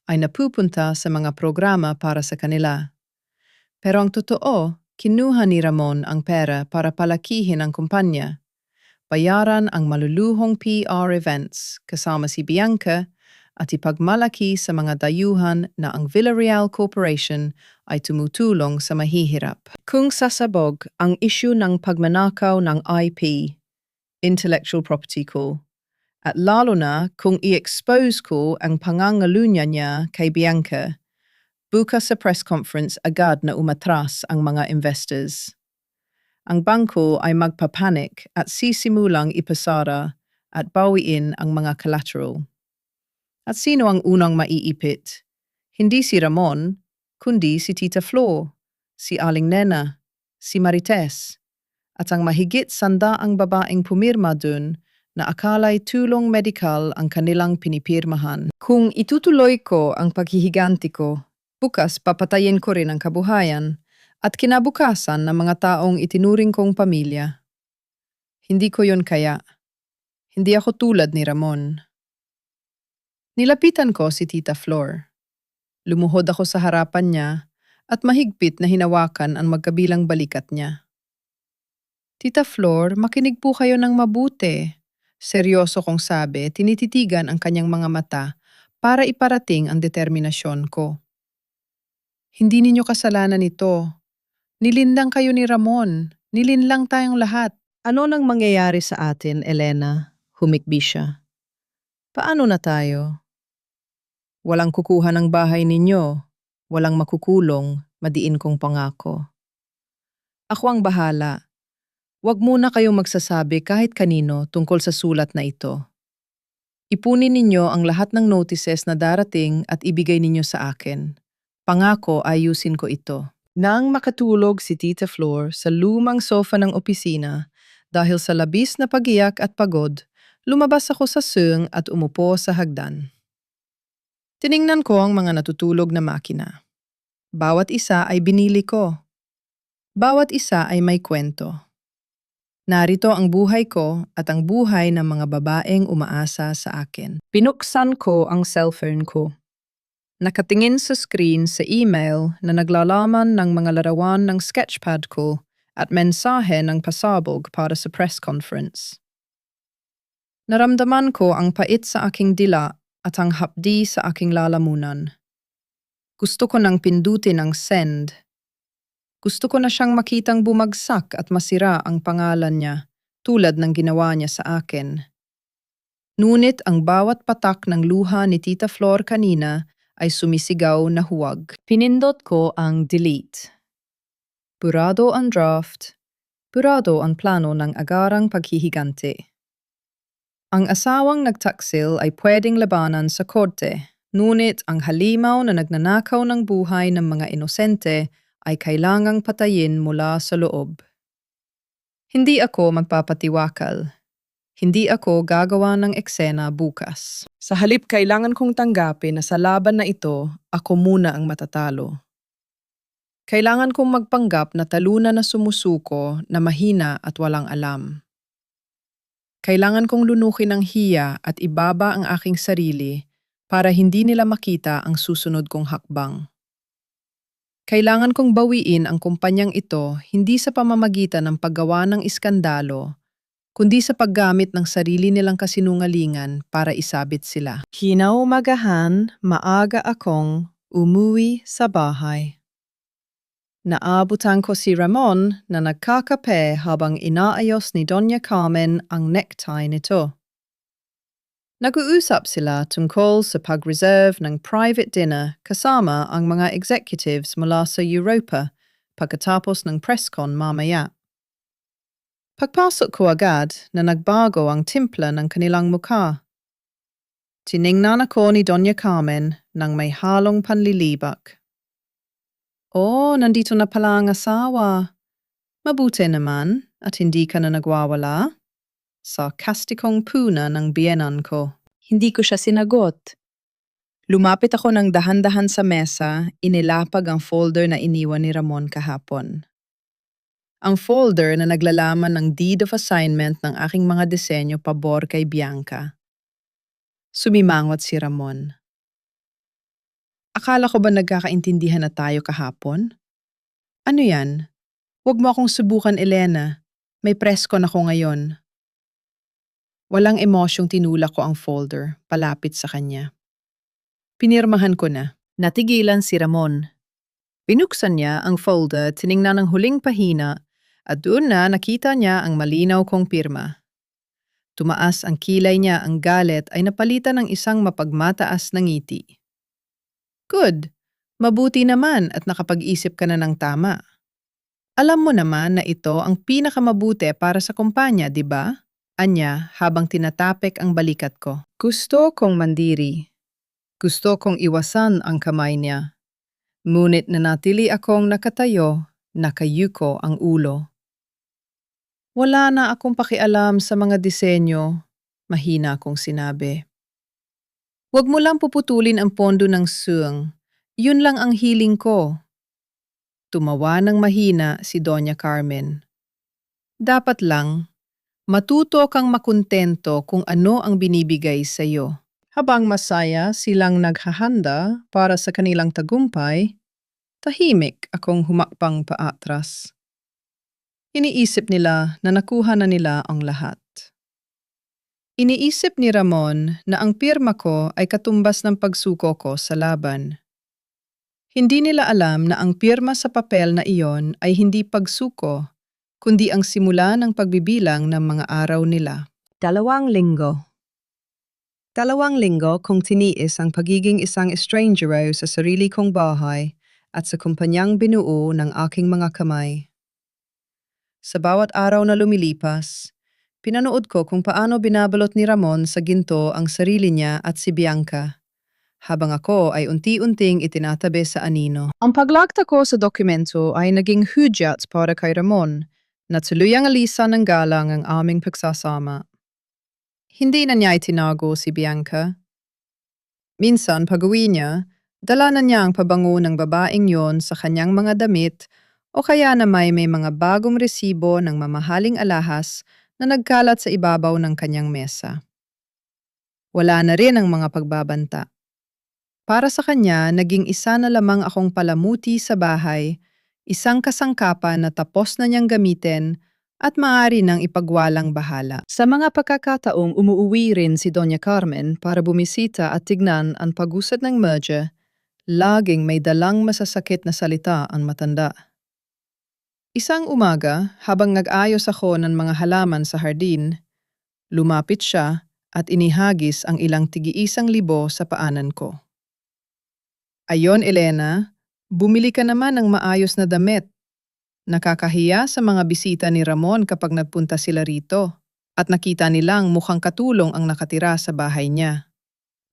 ay napupunta sa mga programa para sa kanila. Pero ang totoo, kinuha ni Ramon ang pera para palakihin ang kumpanya. Bayaran ang maluluhong PR events kasama si Bianca at ipagmalaki sa mga dayuhan na ang Villarreal Corporation ay tumutulong sa mahihirap. Kung sasabog ang issue ng pagmanakaw ng IP, intellectual property ko, at lalo na kung i-expose ko ang pangangalunya niya kay Bianca, bukas sa press conference agad na umatras ang mga investors. Ang bangko ay magpapanik at sisimulang ipasara at bawiin ang mga collateral. At sino ang unang maiipit? Hindi si Ramon, kundi si Tita Flor, si Aling Nena, si Marites, at ang mahigit 100 babaeng pumirma dun na akala'y tulong medikal ang kanilang pinipirmahan. Kung itutuloy ko ang paghihiganti ko, bukas papatayin ko rin ang kabuhayan at kinabukasan ng mga taong itinuring kong pamilya. Hindi ko yon kaya. Hindi ako tulad ni Ramon. Nilapitan ko si Tita Flor. Lumuhod ako sa harapan niya at mahigpit na hinawakan ang magkabilang balikat niya. Tita Flor, makinig po kayo ng mabuti. Seryoso kong sabi, tinititigan ang kanyang mga mata para iparating ang determinasyon ko. Hindi ninyo kasalanan ito. Nilinlang kayo ni Ramon. Nilinlang tayong lahat. Ano nang mangyayari sa atin, Elena? Humikbi siya. Paano na tayo? Walang kukuha ng bahay ninyo. Walang makukulong, madiin kong pangako. Ako ang bahala. Huwag muna kayong magsasabi kahit kanino tungkol sa sulat na ito. Ipunin ninyo ang lahat ng notices na darating at ibigay ninyo sa akin. Pangako ayusin ko ito. Nang makatulog si Tita Flor sa lumang sofa ng opisina dahil sa labis na pagiyak at pagod, lumabas ako sa seng at umupo sa hagdan. Tiningnan ko ang mga natutulog na makina. Bawat isa ay binili ko. Bawat isa ay may kwento. Narito ang buhay ko at ang buhay ng mga babaeng umaasa sa akin. Pinuksan ko ang cellphone ko. Nakatingin sa screen sa email na naglalaman ng mga larawan ng sketchpad ko at mensahe ng pasabog para sa press conference. Naramdaman ko ang pait sa aking dila at ang hapdi sa aking lalamunan. Gusto ko nang pindutin ang send. Gusto ko na siyang makitang bumagsak at masira ang pangalan niya tulad ng ginawa niya sa akin. Ngunit ang bawat patak ng luha ni Tita Flor kanina ay sumisigaw na huwag. Pinindot ko ang delete. Burado ang draft. Burado ang plano ng agarang paghihiganti. Ang asawang nagtaksil ay pwedeng labanan sa korte, ngunit ang halimaw na nagnanakaw ng buhay ng mga inosente ay kailangang patayin mula sa loob. Hindi ako magpapatiwakal. Hindi ako gagawa ng eksena bukas. Sa halip kailangan kong tanggapin na sa laban na ito, ako muna ang matatalo. Kailangan kong magpanggap na talunan na sumusuko na mahina at walang alam. Kailangan kong lunukin ang hiya at ibaba ang aking sarili para hindi nila makita ang susunod kong hakbang. Kailangan kong bawiin ang kumpanyang ito hindi sa pamamagitan ng paggawa ng iskandalo, kundi sa paggamit ng sarili nilang kasinungalingan para isabit sila. Kinaumagahan, maaga akong umuwi sa bahay. Naabutan ko si Ramon na nagkakape habang inaayos ni Doña Carmen ang necktie nito. Nag-uusap sila tungkol sa pag-reserve ng private dinner kasama ang mga executives mula sa Europa pagkatapos ng presscon mamaya. Pagpasok ko agad na nagbago ang timpla ng kanilang mukha. Tiningnan ako ni Doña Carmen nang may halong panlilibak. Oh, nandito na pala ang asawa. Mabuti naman at hindi ka na nagwawala. Sarkastikong puna ng biyenan ko. Hindi ko siya sinagot. Lumapit ako ng dahan-dahan sa mesa, inilapag ang folder na iniwan ni Ramon kahapon. Ang folder na naglalaman ng deed of assignment ng aking mga disenyo pabor kay Bianca. Sumimangot si Ramon. Akala ko ba nagkakaintindihan na tayo kahapon? Ano yan? Huwag mo akong subukan, Elena. May presscon ako ngayon. Walang emosyong tinulak ko ang folder, palapit sa kanya. Pinirmahan ko na. Natigilan si Ramon. Binuksan niya ang folder, tiningnan ang huling pahina, at doon na nakita niya ang malinaw kong pirma. Tumaas ang kilay niya, ang galit ay napalitan ng isang mapagmataas na ngiti. Good. Mabuti naman at nakapag-isip ka na ng tama. Alam mo naman na ito ang pinakamabuti para sa kumpanya, di ba? Anya habang tinatapik ang balikat ko. Gusto kong mandiri. Gusto kong iwasan ang kamay niya. Ngunit nanatili akong nakatayo, nakayuko ang ulo. Wala na akong pakialam sa mga disenyo, mahina akong sinabi. Huwag mo lang puputulin ang pondo ng suwang. Yun lang ang hiling ko. Tumawa ng mahina si Doña Carmen. Dapat lang, matuto kang makuntento kung ano ang binibigay sa iyo. Habang masaya silang naghahanda para sa kanilang tagumpay, tahimik akong humakbang paatras. Iniisip nila na nakuha na nila ang lahat. Iniisip ni Ramon na ang pirma ko ay katumbas ng pagsuko ko sa laban. Hindi nila alam na ang pirma sa papel na iyon ay hindi pagsuko, kundi ang simula ng pagbibilang ng mga araw nila. 2 linggo. 2 linggo kung tiniis ang pagiging isang estrangero sa sarili kong bahay at sa kumpanyang binuo ng aking mga kamay. Sa bawat araw na lumilipas, pinanood ko kung paano binabalot ni Ramon sa ginto ang sarili niya at si Bianca, habang ako ay unti-unting itinatabi sa anino. Ang paglakta ko sa dokumento ay naging hudyat para kay Ramon, na tuluyang alisan ng galang ang aming pagsasama. Hindi na niya itinago si Bianca. Minsan pag-uwi niya, dala na niya ang pabango ng babaeng yon sa kanyang mga damit o kaya na may mga bagong resibo ng mamahaling alahas na nagkalat sa ibabaw ng kanyang mesa. Wala na rin ang mga pagbabanta. Para sa kanya, naging isa na lamang akong palamuti sa bahay, isang kasangkapan na tapos na niyang gamitin at maaari nang ipagwalang bahala. Sa mga pagkakataong umuuwi rin si Doña Carmen para bumisita at tignan ang pag-usad ng merger, laging may dalang masasakit na salita ang matanda. Isang umaga, habang nag-ayos ako ng mga halaman sa hardin, lumapit siya at inihagis ang ilang tig-1,000 sa paanan ko. Ayon, Elena, bumili ka naman ng maayos na damit. Nakakahiya sa mga bisita ni Ramon kapag nagpunta sila rito at nakita nilang mukhang katulong ang nakatira sa bahay niya.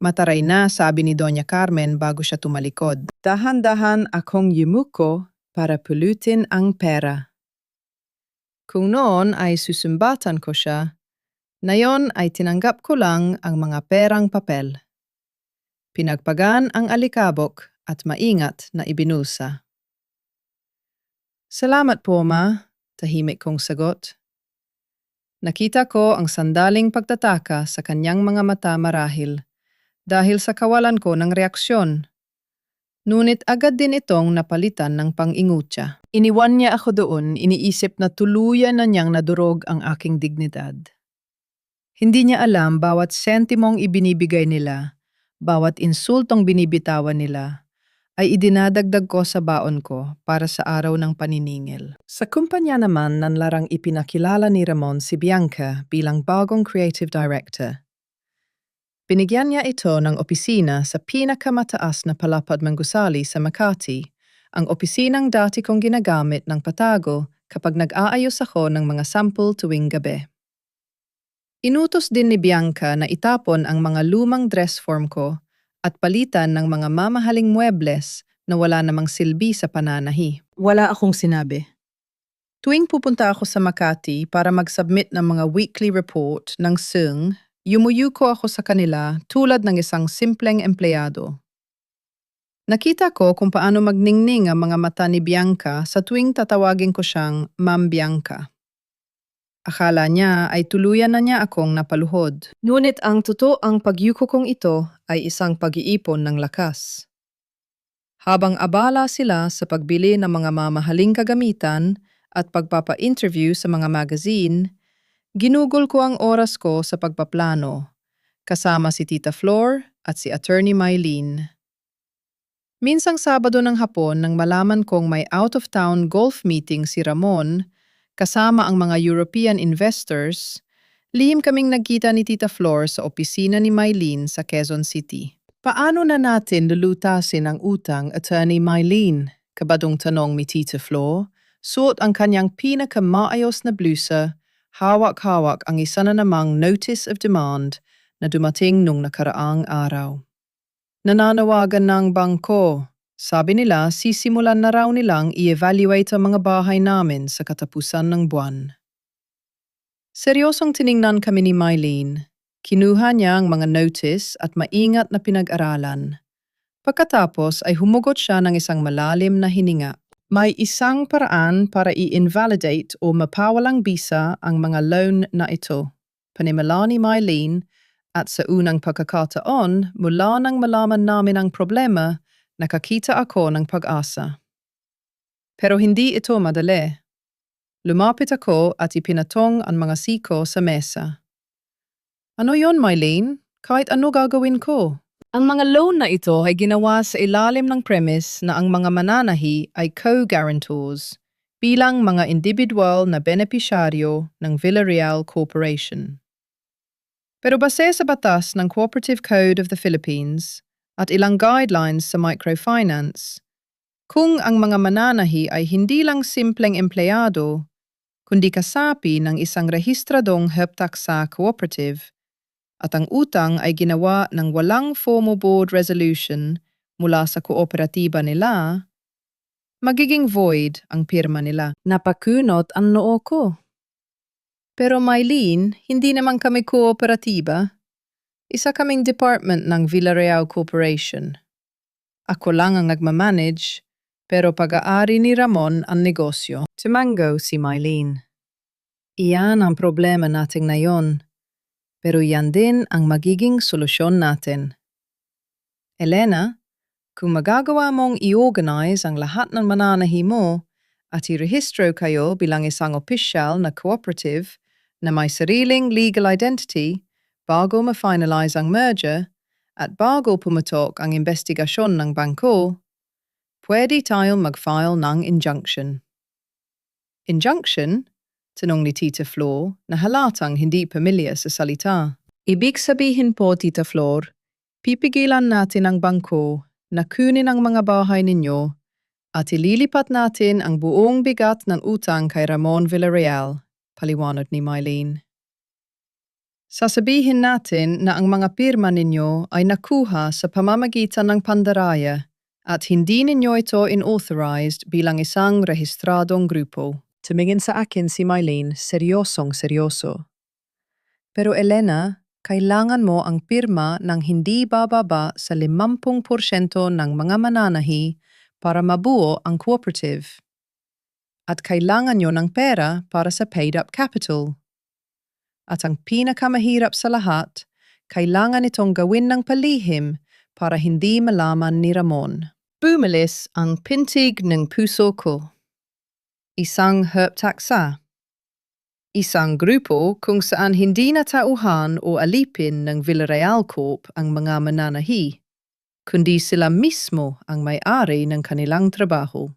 Mataray na, sabi ni Doña Carmen bago siya tumalikod. Dahan-dahan akong yumuko para pulutin ang pera. Kung noon ay susumbatan ko siya, ngayon ay tinanggap ko lang ang mga perang papel. Pinagpagan ang alikabok at maingat na ibinulsa. Salamat po, Ma, tahimik kong sagot. Nakita ko ang sandaling pagtataka sa kanyang mga mata marahil dahil sa kawalan ko ng reaksyon. Ngunit agad din itong napalitan ng pang-ingutya. Iniwan niya ako doon, iniisip na tuluyan na niyang nadurog ang aking dignidad. Hindi niya alam bawat sentimong ibinibigay nila, bawat insultong binibitawan nila, ay idinadagdag ko sa baon ko para sa araw ng paniningil. Sa kumpanya naman nanlarang ipinakilala ni Ramon si Bianca bilang bagong creative director. Binigyan niya ito ng opisina sa pinakamataas na palapad ng gusali sa Makati ang opisinang dati kong ginagamit ng patago kapag nag-aayos ako ng mga sample tuwing gabi. Inutos din ni Bianca na itapon ang mga lumang dress form ko at palitan ng mga mamahaling muebles na wala namang silbi sa pananahi. Wala akong sinabi. Tuwing pupunta ako sa Makati para mag-submit ng mga weekly report ng SUNG, yumuyuko ako sa kanila tulad ng isang simpleng empleyado. Nakita ko kung paano magningning ang mga mata ni Bianca sa tuwing tatawagin ko siyang Ma'am Bianca. Akala niya ay tuluyan na niya akong napaluhod. Ngunit ang totoong pagyuko kong ito ay isang pag-iipon ng lakas. Habang abala sila sa pagbili ng mga mamahaling kagamitan at pagpapa-interview sa mga magazine, ginugol ko ang oras ko sa pagpaplano, kasama si Tita Flor at si Attorney Mylene. Minsang Sabado ng hapon nang malaman kong may out-of-town golf meeting si Ramon, kasama ang mga European investors, lihim kaming nagkita ni Tita Flor sa opisina ni Mylene sa Quezon City. Paano na natin lulutasin ang utang, Attorney Mylene? Kabadong tanong ni Tita Flor. Suot ang kanyang pinakamaayos na blusa, hawak-hawak ang isa na namang notice of demand na dumating nung nakaraang araw. Nananawagan ng bangko. Sabi nila, sisimulan na raw nilang i-evaluate ang mga bahay namin sa katapusan ng buwan. Seryosong tiningnan kami ni Mylene. Kinuha niya ang mga notice at maingat na pinag-aralan. Pagkatapos ay humugot siya ng isang malalim na hininga. May isang paraan para i-invalidate o mapawalang bisa ang mga loan na ito. Panimula ni Mylene at sa unang pagkakataon, mula nang malaman namin ang problema, nakakita ako ng pag-asa. Pero hindi ito madali. Lumapit ako at ipinatong ang mga siko sa mesa. Ano yon, Mylene? Kahit ano gagawin ko? Ang mga loan na ito ay ginawa sa ilalim ng premise na ang mga mananahi ay co-guarantors bilang mga individual na benepisyaryo ng Villarreal Corporation. Pero base sa batas ng Cooperative Code of the Philippines at ilang guidelines sa microfinance, kung ang mga mananahi ay hindi lang simpleng empleyado, kundi kasapi ng isang rehistradong heptaksa cooperative, at ang utang ay ginawa ng walang formal board resolution mula sa kooperatiba nila, magiging void ang pirma nila. Napakunot ang noo ko. Pero Mylene, hindi naman kami kooperatiba. Isa kaming department ng Villarreal Corporation. Ako lang ang nagmamanage, pero pag-aari ni Ramon ang negosyo. Tumango si Mylene. Iyan ang problema natin ngayon. Pero yan din ang magiging solusyon natin. Elena, kung magagawa mong i-organize ang lahat ng mananahi mo at i-rehistro kayo bilang isang opisyal na cooperative na may sariling legal identity bago ma-finalize ang merger at bago pumatok ang investigasyon ng bangko, pwede tayong mag-file ng injunction. Injunction? Tanong ni Tita Flor na halatang hindi pamilyar sa salita. Ibig sabihin po, Tita Flor, pipigilan natin ang bangko na kunin ang mga bahay ninyo at ililipat natin ang buong bigat ng utang kay Ramon Villarreal, paliwanag ni Mylene. Sasabihin natin na ang mga pirma ninyo ay nakuha sa pamamagitan ng pandaraya at hindi ninyo ito inauthorized bilang isang rehistradong grupo. Tumingin sa akin si Mylene, seryosong-seryoso. Pero Elena, kailangan mo ang pirma ng hindi bababa sa 50% ng mga mananahi para mabuo ang cooperative. At kailangan nyo ng pera para sa paid-up capital. At ang pinakamahirap sa lahat, kailangan itong gawin ng palihim para hindi malaman ni Ramon. Bumalis ang pintig ng puso ko. Isang heptaksa. Isang grupo kung saan hindi natauhan o alipin ng Villarreal Corp ang mga mananahi, kundi sila mismo ang may-ari ng kanilang trabaho.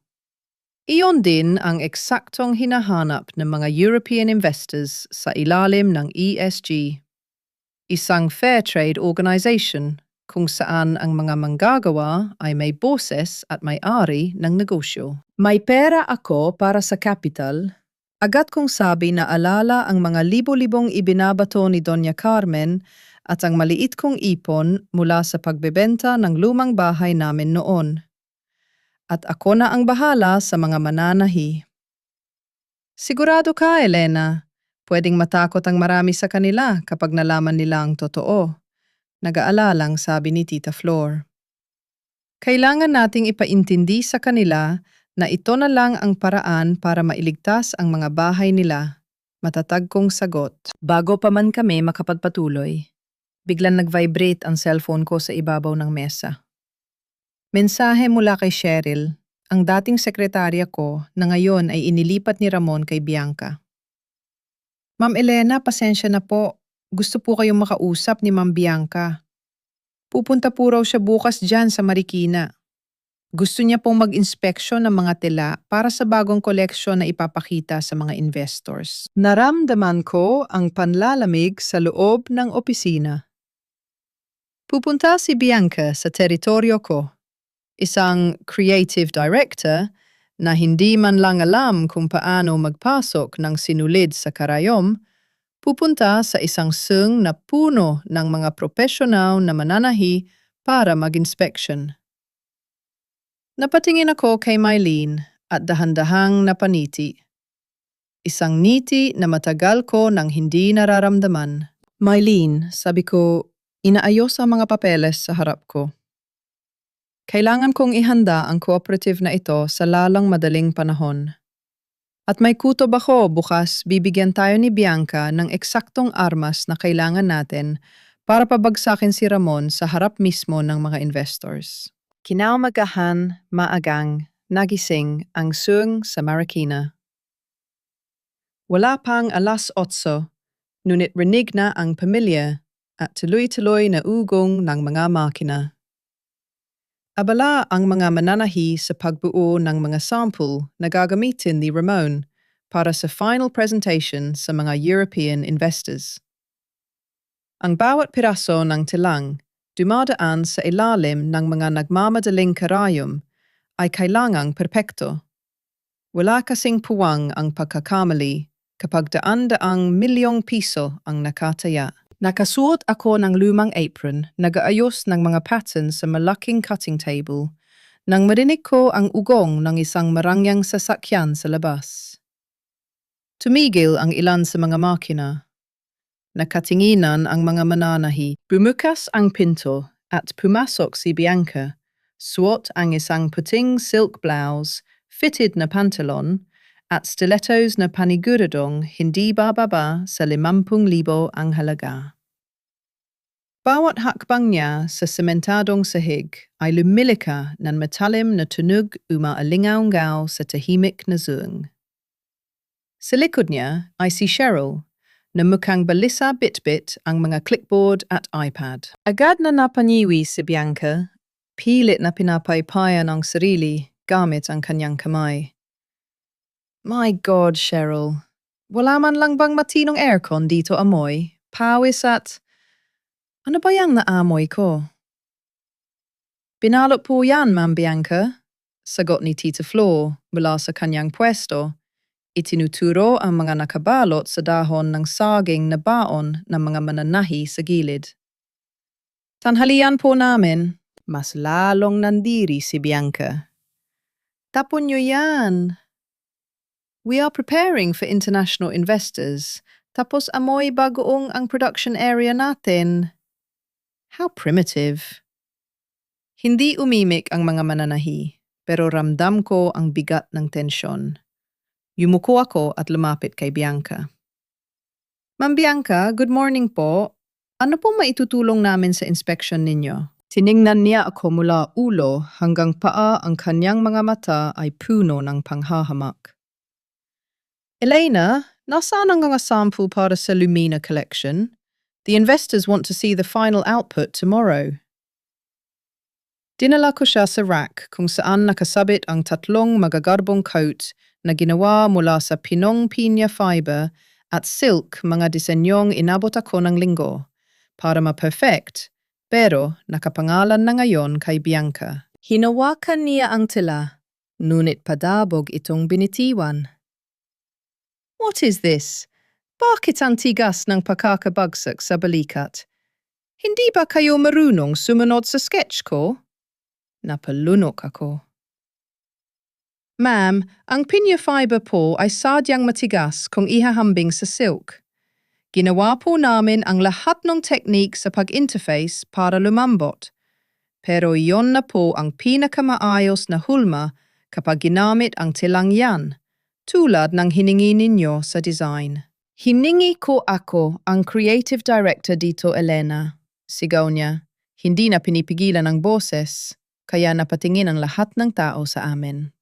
Iyon din ang eksaktong hinahanap ng mga European investors sa ilalim ng ESG, isang fair trade organization kung saan ang mga manggagawa ay may boses at may-ari ng negosyo. May pera ako para sa capital. Agad kong sabi na alala ang mga libo-libong ibinabato ni Doña Carmen at ang maliit kong ipon mula sa pagbebenta ng lumang bahay namin noon. At ako na ang bahala sa mga mananahi. Sigurado ka, Elena. Pwedeng matakot ang marami sa kanila kapag nalaman nila ang totoo. Nag-aalalang sabi ni Tita Flor. Kailangan nating ipaintindi sa kanila na ito na lang ang paraan para mailigtas ang mga bahay nila. Matatag kong sagot. Bago pa man kami makapagpatuloy, biglang nag-vibrate ang cellphone ko sa ibabaw ng mesa. Mensahe mula kay Cheryl, ang dating sekretarya ko na ngayon ay inilipat ni Ramon kay Bianca. Ma'am Elena, pasensya na po. Gusto po kayong makausap ni Ma'am Bianca. Pupunta po raw siya bukas dyan sa Marikina. Gusto niya pong mag-inspeksyon ng mga tela para sa bagong koleksyon na ipapakita sa mga investors. Naramdaman ko ang panlalamig sa loob ng opisina. Pupunta si Bianca sa teritoryo ko. Isang creative director na hindi man lang alam kung paano magpasok ng sinulid sa karayom, pupunta sa isang sung na puno ng mga profesional na mananahi para mag-inspection. Napatingin ako kay Mylene at dahan-dahang napaniti. Isang ngiti na matagal ko nang hindi nararamdaman. Mylene, sabi ko, inaayos ang mga papeles sa harap ko. Kailangan kong ihanda ang cooperative na ito sa lalang madaling panahon. At may kutob ako bukas bibigyan tayo ni Bianca ng eksaktong armas na kailangan natin para pabagsakin si Ramon sa harap mismo ng mga investors. Kinaumagahan, maagang, nagising ang sung sa Marikina. Wala pang 8:00, ngunit rinig na ang pamilya at tuloy-tuloy na ugong ng mga makina. Abala ang mga mananahi sa pagbuo ng mga sample na gagamitin ni Ramon para sa final presentation sa mga European investors. Ang bawat piraso ng tilang dumadaan sa ilalim ng mga nagmamadaling karayom ay kailangang perpekto. Wala kasing puwang ang pagkakamali kapag daan-daang milyong piso ang nakataya. Nakasuot ako ng lumang apron, nag-aayos ng mga patterns sa malaking cutting table, nang marinig ko ang ugong ng isang marangyang sasakyan sa labas. Tumigil ang ilan sa mga makina. Nakatinginan ang mga mananahi. Bumukas ang pinto at pumasok si Bianca. Suot ang isang puting silk blouse, fitted na pantalon, at stilettos na paniguradong hindi bababa sa 50,000 ang halaga. Bawat hakbang niya sa sementadong sahig ay lumilika ng matalim na tunog umaalingaw-ngaw sa tahimik na zung. Sa likod niya ay si Cheryl, na mukhang balisa bit-bit ang mga clipboard at iPad. Agad na napaniwi si Bianca, pilit na pinapaypayan ang sarili gamit ang kanyang kamay. My God, Cheryl. Wala man lang bang matinong aircon dito amoy? Pawis at... Ano ba yang naamoy ko? Binalot po yan, Ma'am Bianca. Sagot ni Tita Flor mula sa kanyang pwesto. Itinuturo ang mga nakabalot sa dahon ng saging na baon ng mga mananahi sa gilid. Tanghalian po namin, mas lalong nandiri si Bianca. Tapon niyo yan. We are preparing for international investors, tapos amoy bagoong ang production area natin. How primitive. Hindi umimik ang mga mananahi, pero ramdam ko ang bigat ng tensyon. Yumuko ako at lumapit kay Bianca. Ma'am Bianca, good morning po. Ano pong maitutulong namin sa inspection ninyo? Tiningnan niya ako mula ulo hanggang paa, ang kanyang mga mata ay puno ng panghahamak. Elena, nasaan ang mga sample para sa Lumina collection? The investors want to see the final output tomorrow. Dinala ko siya sa rack kung saan nakasabit ang 3 magagarbong coat na ginawa mula sa pinong pinya fiber at silk, mga disenyong inabot ako ng linggo para ma-perfect Pero nakapangalan na ngayon kay Bianca. Hinawakan niya ang tela, ngunit padabog itong binitiwan. What is this? Bakit ang tigas ng pakakabagsak sa balikat? Hindi ba kayo marunong sumunod sa sketch ko? Napalunok ako. Ma'am, ang pinya fiber po ay sadyang matigas kung ihahambing sa silk. Ginawa po namin ang lahat ng technique sa pag-interface para lumambot. Pero iyon na po ang pinakamaayos na hulma kapag ginamit ang tilang yan, tulad ng hiningi ninyo sa design. Hiningi ko ako ang creative director dito, Elena. Sigaw niya. Hindi na pinipigilan ang boses, kaya napatingin ang lahat ng tao sa amin.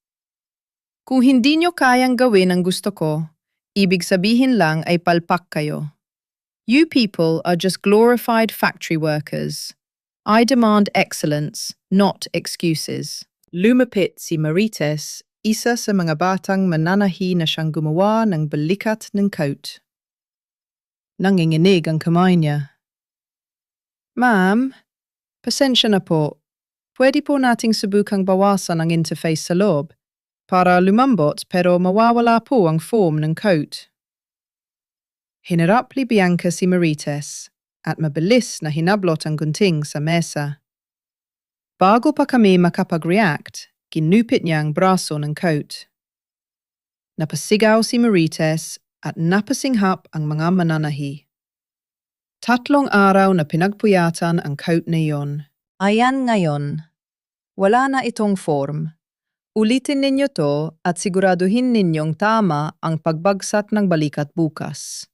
Kung hindi nyo kayang gawin ang gusto ko, ibig sabihin lang ay palpak kayo. You people are just glorified factory workers. I demand excellence, not excuses. Lumapit si Marites, isa sa mga batang mananahi na siyang gumawa ng balikat ng coat. Nanginginig ang kamay niya. Ma'am, pasensya na po. Pwede po nating subukang bawasan ang interface sa loob para lumambot pero mawawala po ang form ng coat. Hinarap ni Bianca si Marites at mabilis na hinablot ang gunting sa mesa. Bago pa kami makapag-react, kinupit niya ang braso ng coat. Napasigaw si Marites at napasinghap ang mga mananahi. 3 araw na pinagpuyatan ang coat na iyon. Ayan ngayon. Wala na itong form. Ulitin ninyo to at siguraduhin ninyong tama ang pagbagsak ng balikat bukas.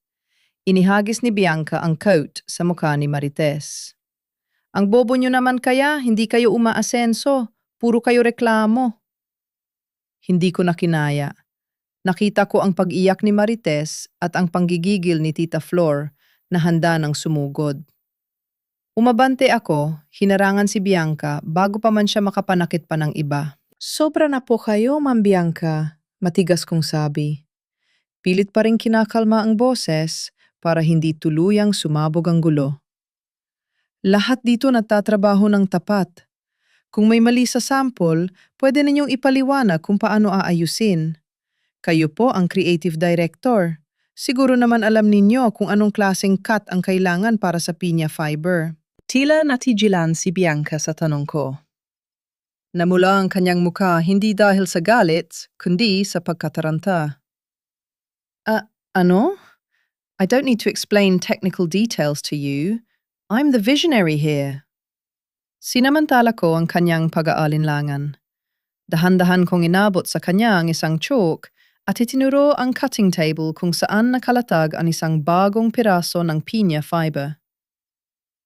Inihagis ni Bianca ang coat sa mukha ni Marites. Ang bobo nyo naman kaya, hindi kayo umaasenso, puro kayo reklamo. Hindi ko nakinaya. Nakita ko ang pag-iyak ni Marites at ang panggigigil ni Tita Flor na handa ng sumugod. Umabante ako, hinarangan si Bianca bago pa man siya makapanakit pa ng iba. Sobra na po kayo, Ma'am Bianca, matigas kong sabi. Pilit pa rin kinakalma ang boses para hindi tuluyang sumabog ang gulo. Lahat dito nagtatrabaho ng tapat. Kung may mali sa sample, pwede ninyong ipaliwanag kung paano aayusin. Kayo po ang creative director. Siguro naman alam ninyo kung anong klaseng cut ang kailangan para sa pinya fiber. Tila natigilan si Bianca sa tanong ko. Namula ang kanyang mukha hindi dahil sa galit, kundi sa pagkataranta. Ano? I don't need to explain technical details to you. I'm the visionary here. Sinamantala ko ang kanyang pag-aalinlangan. Dahan-dahan kong inabot sa kanya ang isang chalk at itinuro ang cutting table kung saan nakalatag ang isang bagong piraso ng pinya fiber.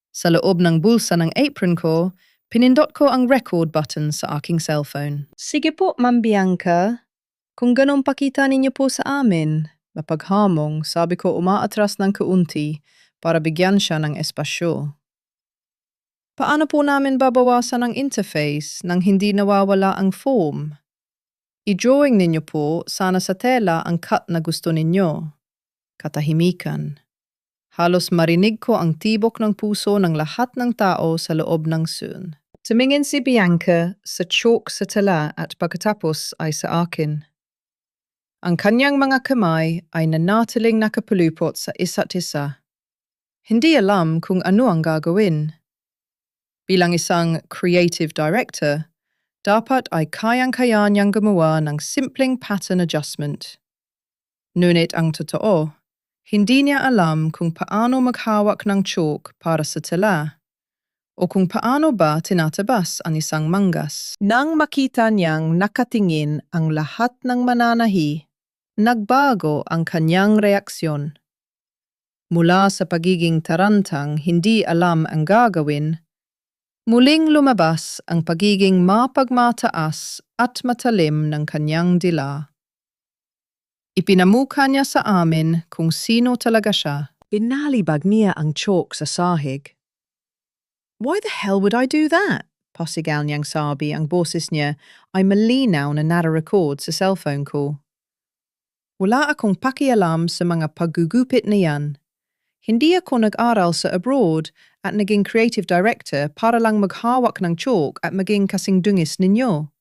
Sa loob ng bulsa ng apron ko, pinindot ko ang record button sa aking cellphone. Sige po, Ma'am Bianca. Kung ganong pakita ninyo po sa amin, mapaghamong, sabi ko umaatras ng kaunti para bigyan siya ng espasyo. Paano po namin babawasan ang interface nang hindi nawawala ang foam? I-drawing ninyo po sana sa tela ang cut na gusto ninyo. Katahimikan. Halos marinig ko ang tibok ng puso ng lahat ng tao sa loob ng Zoom. Tumingin si Bianca sa chalk sa tela at pagkatapos ay sa akin. Ang kanyang mga kamay ay nanatiling nakapulupot sa isa't isa. Hindi alam kung ano ang gagawin. Bilang isang creative director, dapat ay kayang-kaya niyang gumawa ng simpleng pattern adjustment. Ngunit ang totoo, hindi niya alam kung paano maghawak ng chalk para sa tela o kung paano ba tinatabas ang isang manggas. Nang makita niyang nakatingin ang lahat ng mananahi, nagbago ang kanyang reaksyon. Mula sa pagiging tarantang hindi alam ang gagawin, muling lumabas ang pagiging mapagmataas at matalim ng kanyang dila. Ipinamukha niya sa amin kung sino talaga siya. Binalibag niya ang chalk sa sahig. Why the hell would I do that? Pasigaw niyang sabi, ang boses niya ay malinaw na nare-record sa cellphone ko. Wala akong pakialam sa mga paggugupit na yan. Hindi ako nag-aral sa abroad at naging creative director para lang maghawak ng chalk at maging kasing dungis ninyo.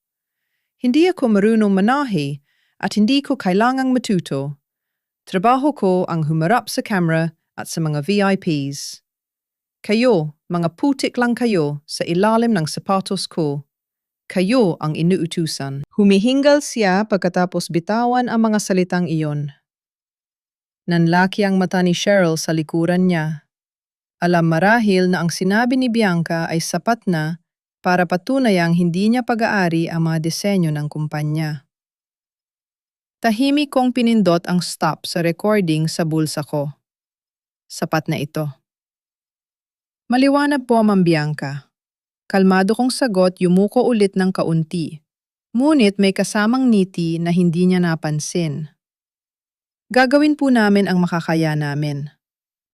Hindi ako marunong manahi at hindi ko kailangang matuto. Trabaho ko ang humarap sa camera at sa mga VIPs. Kayo, mga putik lang kayo sa ilalim ng sapatos ko. Kayo ang inuutusan. Humihingal siya pagkatapos bitawan ang mga salitang iyon. Nanlaki ang mata ni Cheryl sa likuran niya. Alam marahil na ang sinabi ni Bianca ay sapat na para patunayang hindi niya pag-aari ang mga disenyo ng kumpanya. Tahimik kong pinindot ang stop sa recording sa bulsa ko. Sapat na ito. Maliwanag po, Ma'am Bianca. Kalmado kong sagot, yumuko ulit ng kaunti. Ngunit may kasamang ngiti na hindi niya napansin. Gagawin po namin ang makakaya namin.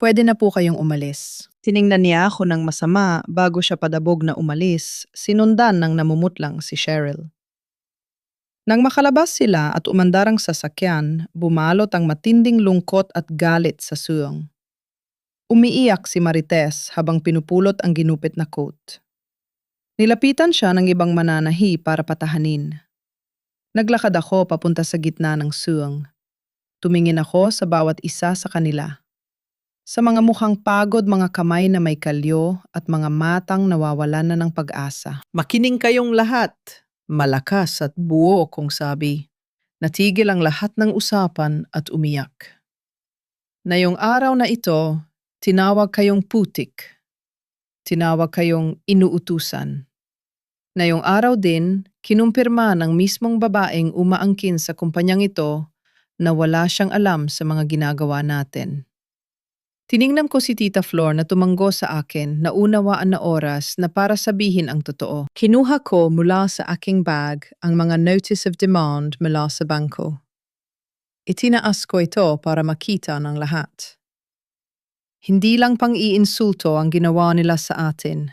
Pwede na po kayong umalis. Tiningnan niya ako ng masama bago siya padabog na umalis, sinundan ng namumutlang si Cheryl. Nang makalabas sila at umandar ang sasakyan, bumalot ang matinding lungkot at galit sa suong. Umiiyak si Marites habang pinupulot ang ginupit na coat. Nilapitan siya ng ibang mananahi para patahanin. Naglakad ako papunta sa gitna ng suong. Tumingin ako sa bawat isa sa kanila. Sa mga mukhang pagod, mga kamay na may kalyo at mga matang nawawalan na ng pag-asa. Makining kayong lahat. Malakas at buo kong sabi. Natigil ang lahat ng usapan at umiyak. Ngayong araw na ito, tinawag kayong putik. Tinawag kayong inuutusan. Ngayong araw din, kinumpirma ng mismong babaeng umaangkin sa kumpanyang ito na wala siyang alam sa mga ginagawa natin. Tiningnan ko si Tita Flor na tumanggo sa akin na unawaan na oras na para sabihin ang totoo. Kinuha ko mula sa aking bag ang mga notice of demand mula sa bangko. Itinaas ko ito para makita ng lahat. Hindi lang pang-iinsulto ang ginawa nila sa atin.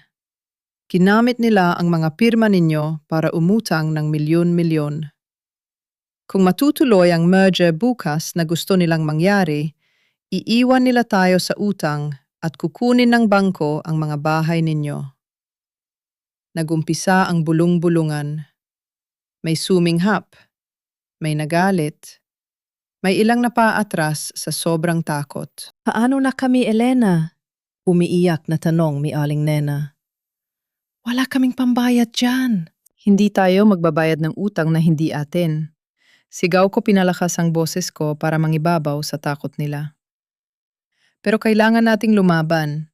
Ginamit nila ang mga pirma ninyo para umutang ng milyon-milyon. Kung matutuloy ang merger bukas na gusto nilang mangyari, iiwan nila tayo sa utang at kukunin ng bangko ang mga bahay ninyo. Nagumpisa ang bulong-bulungan. May suminghap, may nagalit, may ilang napaatras sa sobrang takot. Paano na kami, Elena? Umiiyak na tanong ni Aling Nena. Wala kaming pambayad dyan. Hindi tayo magbabayad ng utang na hindi atin. Sigaw ko pinalakas ang boses ko para mangibabaw sa takot nila. Pero kailangan nating lumaban.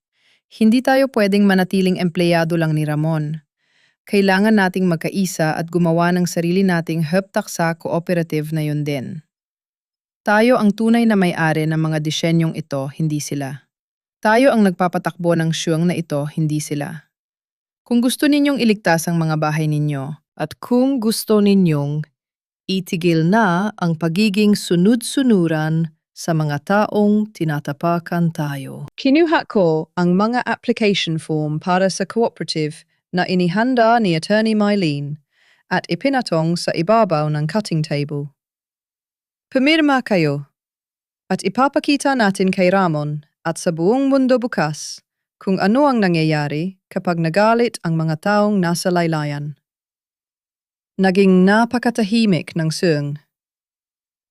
Hindi tayo pwedeng manatiling empleyado lang ni Ramon. Kailangan nating magkaisa at gumawa ng sarili nating heptaksa cooperative na yun din. Tayo ang tunay na may-ari ng mga disenyong ito, hindi sila. Tayo ang nagpapatakbo ng siyong na ito, hindi sila. Kung gusto ninyong iligtas ang mga bahay ninyo, at kung gusto ninyong itigil na ang pagiging sunod-sunuran sa mga taong tinatapakan tayo. Kinuha ko ang mga application form para sa cooperative na inihanda ni Attorney Mylene at ipinatong sa ibabaw ng cutting table. Pumirma kayo at ipapakita natin kay Ramon at sa buong mundo bukas kung ano ang nangyayari kapag nagalit ang mga taong nasa laylayan. Naging napakatahimik ng suong.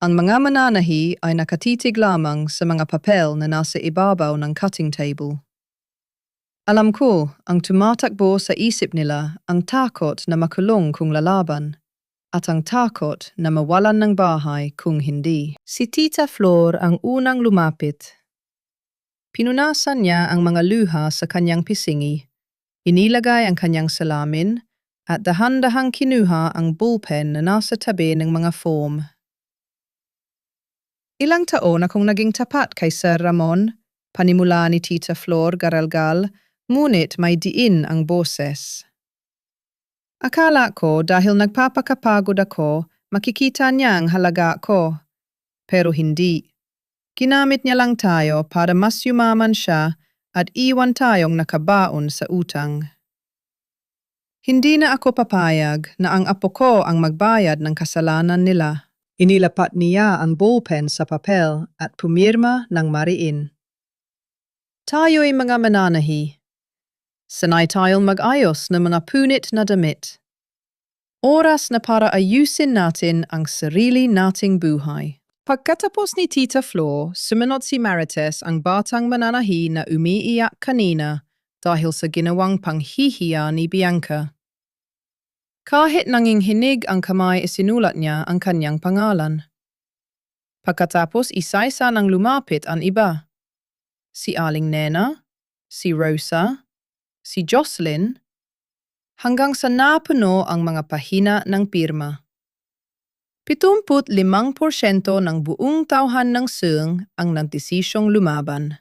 Ang mga mananahi ay nakatitig lamang sa mga papel na nasa ibabaw ng cutting table. Alam ko, ang tumatakbo sa isip nila ang takot na makulong kung lalaban at ang takot na mawalan ng bahay kung hindi. Si Tita Flor ang unang lumapit. Pinunasan niya ang mga luha sa kanyang pisingi, inilagay ang kanyang salamin, at dahan-dahang kinuha ang bullpen na nasa tabi ng mga form. Ilang taon akong naging tapat kay Sir Ramon, panimula ni Tita Flor garalgal, ngunit may diin ang boses. Akala ko dahil nagpapakapagod ako, makikita niya ang halaga ko. Pero hindi. Ginamit niya lang tayo para mas yumaman siya at iwan tayong nakabaon sa utang. Hindi na ako papayag na ang apo ko ang magbayad ng kasalanan nila. Inilapat niya ang ballpen sa papel at pumirma ng mariin. Tayo'y mga mananahi. Sanay tayong mag-ayos ng mga punit na damit. Oras na para ayusin natin ang sarili nating buhay. Pagkatapos ni Tita Flor, sumunod si Marites ang batang mananahi na umiiyak kanina dahil sa ginawang panghihiya ni Bianca. Kahit nanginginig ang kamay, isinulat niya ang kanyang pangalan. Pagkatapos isa-isa nang lumapit ang iba. Si Aling Nena, si Rosa, si Jocelyn, hanggang sa napuno ang mga pahina ng pirma. 75% ng buong tauhan ng SUNG ang nagdesisyong lumaban.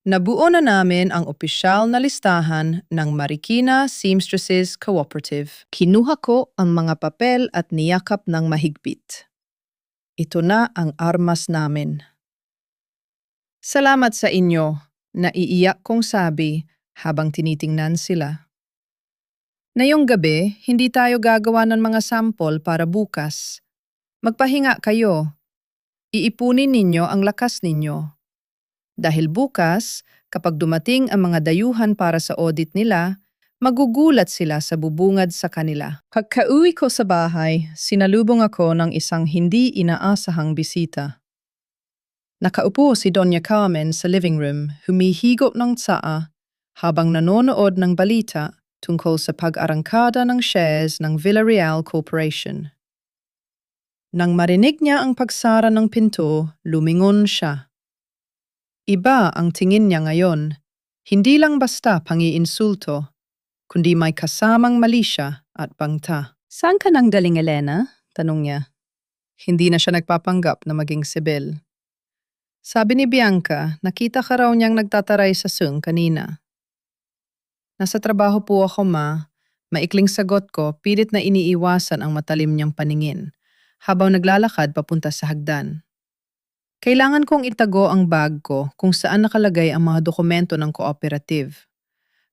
Nabuo na namin ang opisyal na listahan ng Marikina Seamstresses Cooperative. Kinuha ko ang mga papel at niyakap ng mahigpit. Ito na ang armas namin. Salamat sa inyo, naiiyak kong sabi habang tinitingnan sila. Ngayong gabi, hindi tayo gagawa ng mga sampol para bukas. Magpahinga kayo. Iipunin ninyo ang lakas ninyo. Dahil bukas, kapag dumating ang mga dayuhan para sa audit nila, magugulat sila sa bubungad sa kanila. Pagka-uwi ko sa bahay, sinalubong ako ng isang hindi inaasahang bisita. Nakaupo si Doña Carmen sa living room, humihigop ng tsaa habang nanonood ng balita tungkol sa pag-arangkada ng shares ng Villarreal Corporation. Nang marinig niya ang pagsara ng pinto, lumingon siya. Iba ang tingin niya ngayon, hindi lang basta pangiinsulto, kundi may kasamang mali siya at bangta. Saan ka nang galing, Elena? Tanong niya. Hindi na siya nagpapanggap na maging sibil. Sabi ni Bianca, nakita ka raw niyang nagtataray sa SUNG kanina. Nasa trabaho po ako, ma. Maikling sagot ko, pilit na iniiwasan ang matalim niyang paningin, habang naglalakad papunta sa hagdan. Kailangan kong itago ang bag ko kung saan nakalagay ang mga dokumento ng cooperative.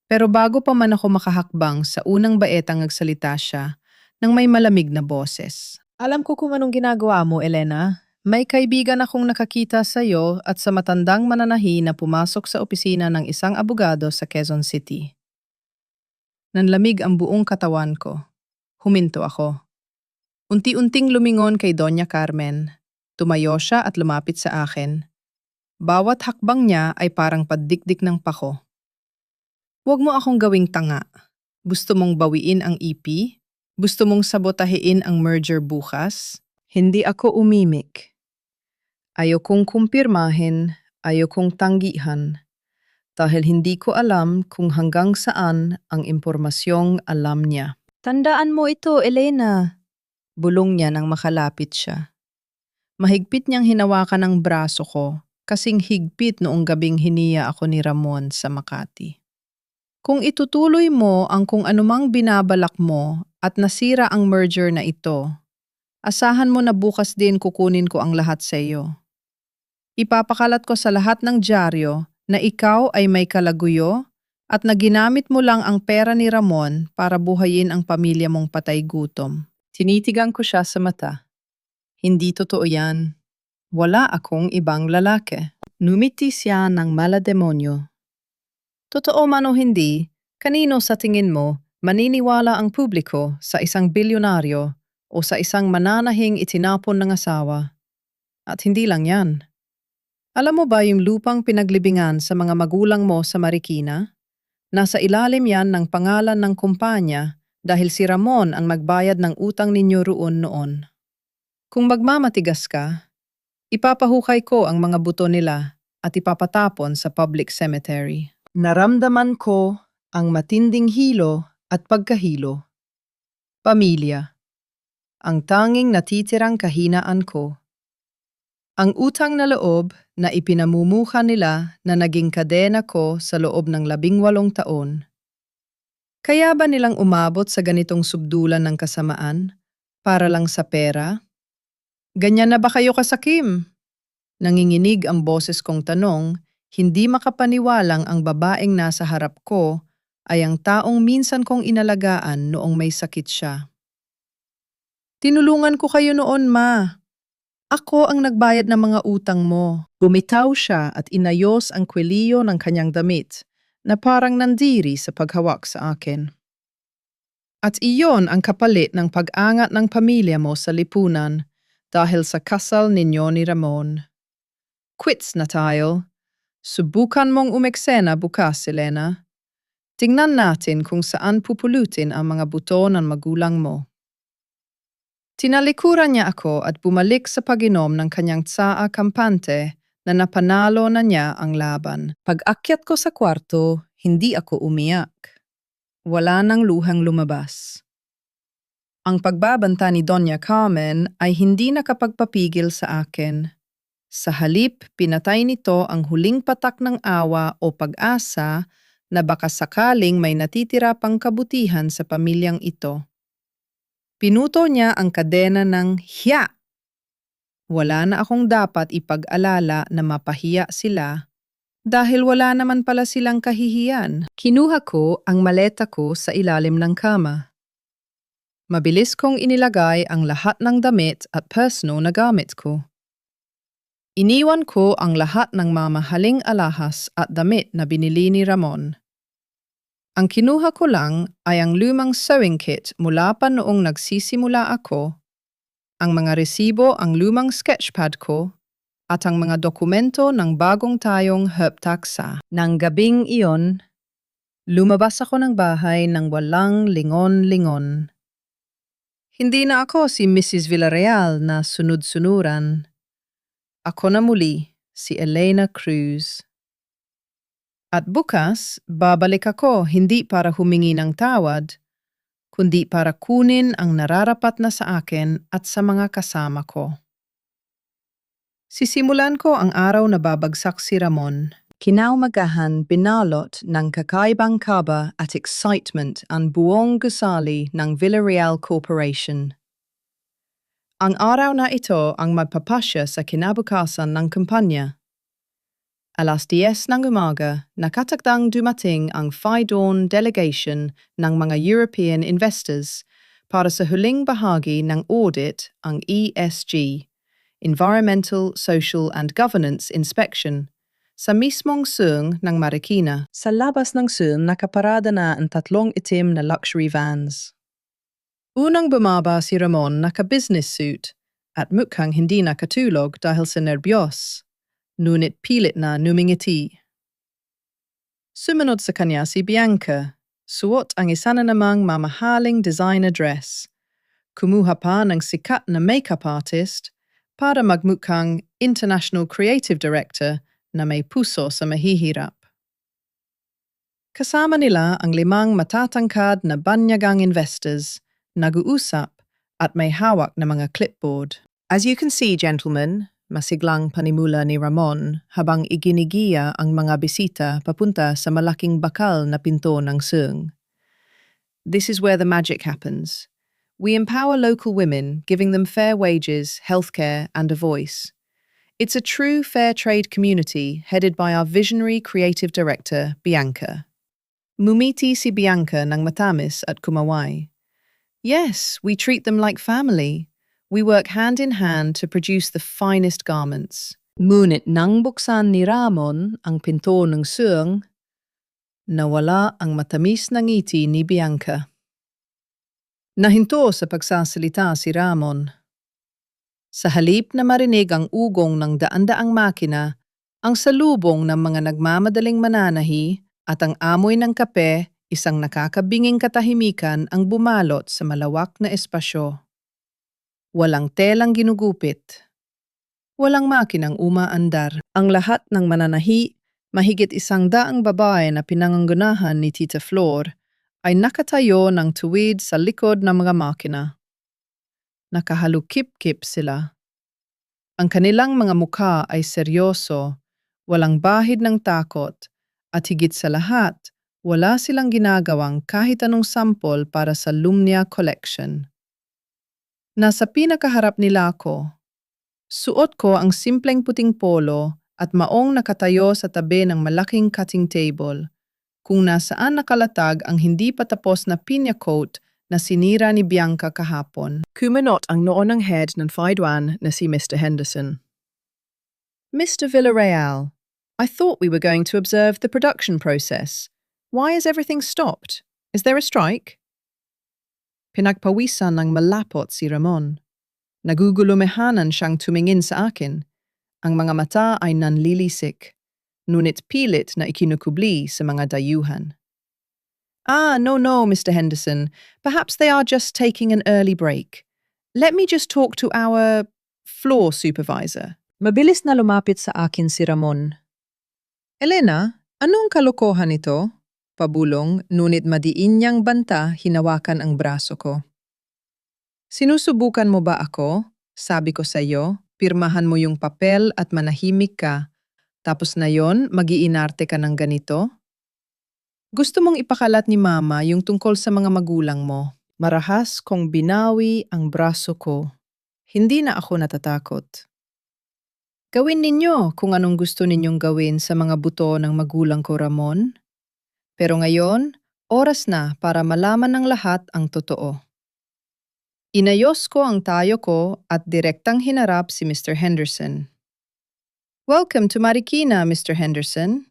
Pero bago pa man ako makahakbang sa unang baetang nagsalita siya nang may malamig na boses. Alam ko kung anong ginagawa mo, Elena. May kaibigan akong nakakita sa iyo at sa matandang mananahi na pumasok sa opisina ng isang abogado sa Quezon City. Nanlamig ang buong katawan ko. Huminto ako. Unti-unting lumingon kay Doña Carmen. Tumayo siya at lumapit sa akin. Bawat hakbang niya ay parang paddikdik ng pako. Huwag mo akong gawing tanga. Gusto mong bawiin ang EP? Gusto mong sabotahiin ang merger bukas? Hindi ako umimik. Ayokong kumpirmahin, ayokong tanggihan. Dahil hindi ko alam kung hanggang saan ang impormasyong alam niya. Tandaan mo ito, Elena. Bulong niya nang makalapit siya. Mahigpit niyang hinawakan ang braso ko, kasing higpit noong gabing hiniya ako ni Ramon sa Makati. Kung itutuloy mo ang kung anumang binabalak mo at nasira ang merger na ito, asahan mo na bukas din kukunin ko ang lahat sa iyo. Ipapakalat ko sa lahat ng dyaryo na ikaw ay may kalaguyo at na ginamit mo lang ang pera ni Ramon para buhayin ang pamilya mong patay gutom. Tinitigan ko siya sa mata. Hindi totoo yan. Wala akong ibang lalaki. Numiti siya ng malademonyo. Totoo man o hindi, kanino sa tingin mo maniniwala ang publiko sa isang bilyonaryo o sa isang mananahing itinapon ng asawa? At hindi lang yan. Alam mo ba yung lupang pinaglibingan sa mga magulang mo sa Marikina? Nasa ilalim yan ng pangalan ng kumpanya dahil si Ramon ang magbayad ng utang ninyo roon noon. Kung magmamatigas ka, ipapahukay ko ang mga buto nila at ipapatapon sa public cemetery. Naramdaman ko ang matinding hilo at pagkahilo. Pamilya. Ang tanging natitirang kahinaan ko. Ang utang na loob na ipinamumukha nila na naging kadena ko sa loob ng 18 taon. Kaya ba nilang umabot sa ganitong subdulan ng kasamaan? Para lang sa pera? Ganyan na ba kayo kasakim? Nanginginig ang boses kong tanong, hindi makapaniwalang ang babaeng nasa harap ko ay ang taong minsan kong inalagaan noong may sakit siya. Tinulungan ko kayo noon, ma. Ako ang nagbayad ng mga utang mo. Bumitaw siya at inayos ang kwelyo ng kanyang damit na parang nandiri sa paghawak sa akin. At iyon ang kapalit ng pag-angat ng pamilya mo sa lipunan dahil sa kasal ninyo ni Ramon. Quits na tayo. Subukan mong umeksena bukas, Elena. Tingnan natin kung saan pupulutin ang mga buto ng magulang mo. Tinalikuran niya ako at bumalik sa pag-inom ng kanyang tsaa kampante na napanalo na niya ang laban. Pag-akyat ko sa kwarto, hindi ako umiyak. Wala nang luhang lumabas. Ang pagbabanta ni Doña Carmen ay hindi nakapagpapigil sa akin. Sa halip, pinatay nito ang huling patak ng awa o pag-asa na baka sakaling may natitira pang kabutihan sa pamilyang ito. Pinuto niya ang kadena ng hiya. Wala na akong dapat ipag-alala na mapahiya sila dahil wala naman pala silang kahihiyan. Kinuha ko ang maleta ko sa ilalim ng kama. Mabilis kong inilagay ang lahat ng damit at personal na gamit ko. Iniwan ko ang lahat ng mamahaling alahas at damit na binili ni Ramon. Ang kinuha ko lang ay ang lumang sewing kit mula pa noong nagsisimula ako, ang mga resibo, ang lumang sketchpad ko, at ang mga dokumento ng bagong tayong herptaksa. Nang gabing iyon, lumabas ako ng bahay ng walang lingon-lingon. Hindi na ako si Mrs. Villarreal na sunod-sunuran. Ako na muli, si Elena Cruz. At bukas, babalik ako hindi para humingi ng tawad, kundi para kunin ang nararapat na sa akin at sa mga kasama ko. Sisimulan ko ang araw na babagsak si Ramon. Kinaumagahan binalot ng kakaibang kaba at excitement ang buong gusali ng Villarreal Corporation. Ang araw na ito ang magpapasya sa kinabukasan ng kampanya. Alas 10 ng umaga, nakatakdang dumating ang Phi-Dawn delegation ng mga European investors para sa huling bahagi ng audit, ang ESG, Environmental, Social and Governance Inspection, sa mismong sung ng Marikina. Sa labas ng sung, nakaparada na ang 3 itim na luxury vans. Unang bumaba si Ramon naka-business suit at mukhang hindi nakatulog dahil sa nerbiyos. Ngunit pilit na numingiti. Sumunod sa kanya si Bianca, suot ang isa na namang mamahaling designer dress. Kumuha pa ng sikat na makeup artist para magmukhang international creative director na may puso sa mahihirap. Kasama nila ang 5 matatangkad na banyagang investors, nag-uusap at may hawak na mga clipboard. As you can see, gentlemen, masiglang panimula ni Ramon habang iginigiya ang mga bisita papunta sa malaking bakal na pinto ng sung. This is where the magic happens. We empower local women, giving them fair wages, healthcare, and a voice. It's a true fair trade community headed by our visionary creative director, Bianca. Mumiti si Bianca ng matamis at kumaway. Yes, we treat them like family. We work hand in hand to produce the finest garments. Ngunit nang buksan ni Ramon ang pinto ng sung, nawala ang matamis na ngiti ni Bianca. Nahinto sa pagsasalita si Ramon. Sa halip na marinig ang ugong ng daan-daang makina, ang salubong ng mga nagmamadaling mananahi at ang amoy ng kape, isang nakakabinging katahimikan ang bumalot sa malawak na espasyo. Walang telang ginugupit. Walang makinang umaandar. Ang lahat ng mananahi, mahigit 100 babae na pinangangunahan ni Tita Flor, ay nakatayo ng tuwid sa likod ng mga makina. Nakahalukip-kip sila. Ang kanilang mga mukha ay seryoso, walang bahid ng takot, at higit sa lahat, wala silang ginagawang kahit anong sampol para sa Lumnia Collection. Nasa pinakaharap nila ako. Suot ko ang simpleng puting polo at maong nakatayo sa tabi ng malaking cutting table, kung nasaan nakalatag ang hindi patapos na pinya coat na sinira ni Bianca kahapon. Kumanot ang noon ng head ng Faidwan na si Mr. Henderson. Mr. Villarreal, I thought we were going to observe the production process. Why is everything stopped? Is there a strike? Pinagpawisan ng malapot si Ramon. Nagugulumehanan siyang tumingin sa akin. Ang mga mata ay nanlilisik, ngunit pilit na ikinukubli sa mga dayuhan. No, Mr. Henderson. Perhaps they are just taking an early break. Let me just talk to our floor supervisor. Mabilis na lumapit sa akin si Ramon. Elena, anong kalokohan ito? Pabulong, ngunit madiin niyang banta hinawakan ang braso ko. Sinusubukan mo ba ako? Sabi ko sa iyo, pirmahan mo yung papel at manahimik ka. Tapos na yon, mag-iinarte ka ng ganito? Gusto mong ipakalat ni Mama yung tungkol sa mga magulang mo. Marahas kong binawi ang braso ko. Hindi na ako natatakot. Gawin ninyo kung anong gusto ninyong gawin sa mga buto ng magulang ko, Ramon. Pero ngayon, oras na para malaman ng lahat ang totoo. Inayos ko ang tayo ko at direktang hinarap si Mr. Henderson. Welcome to Marikina, Mr. Henderson.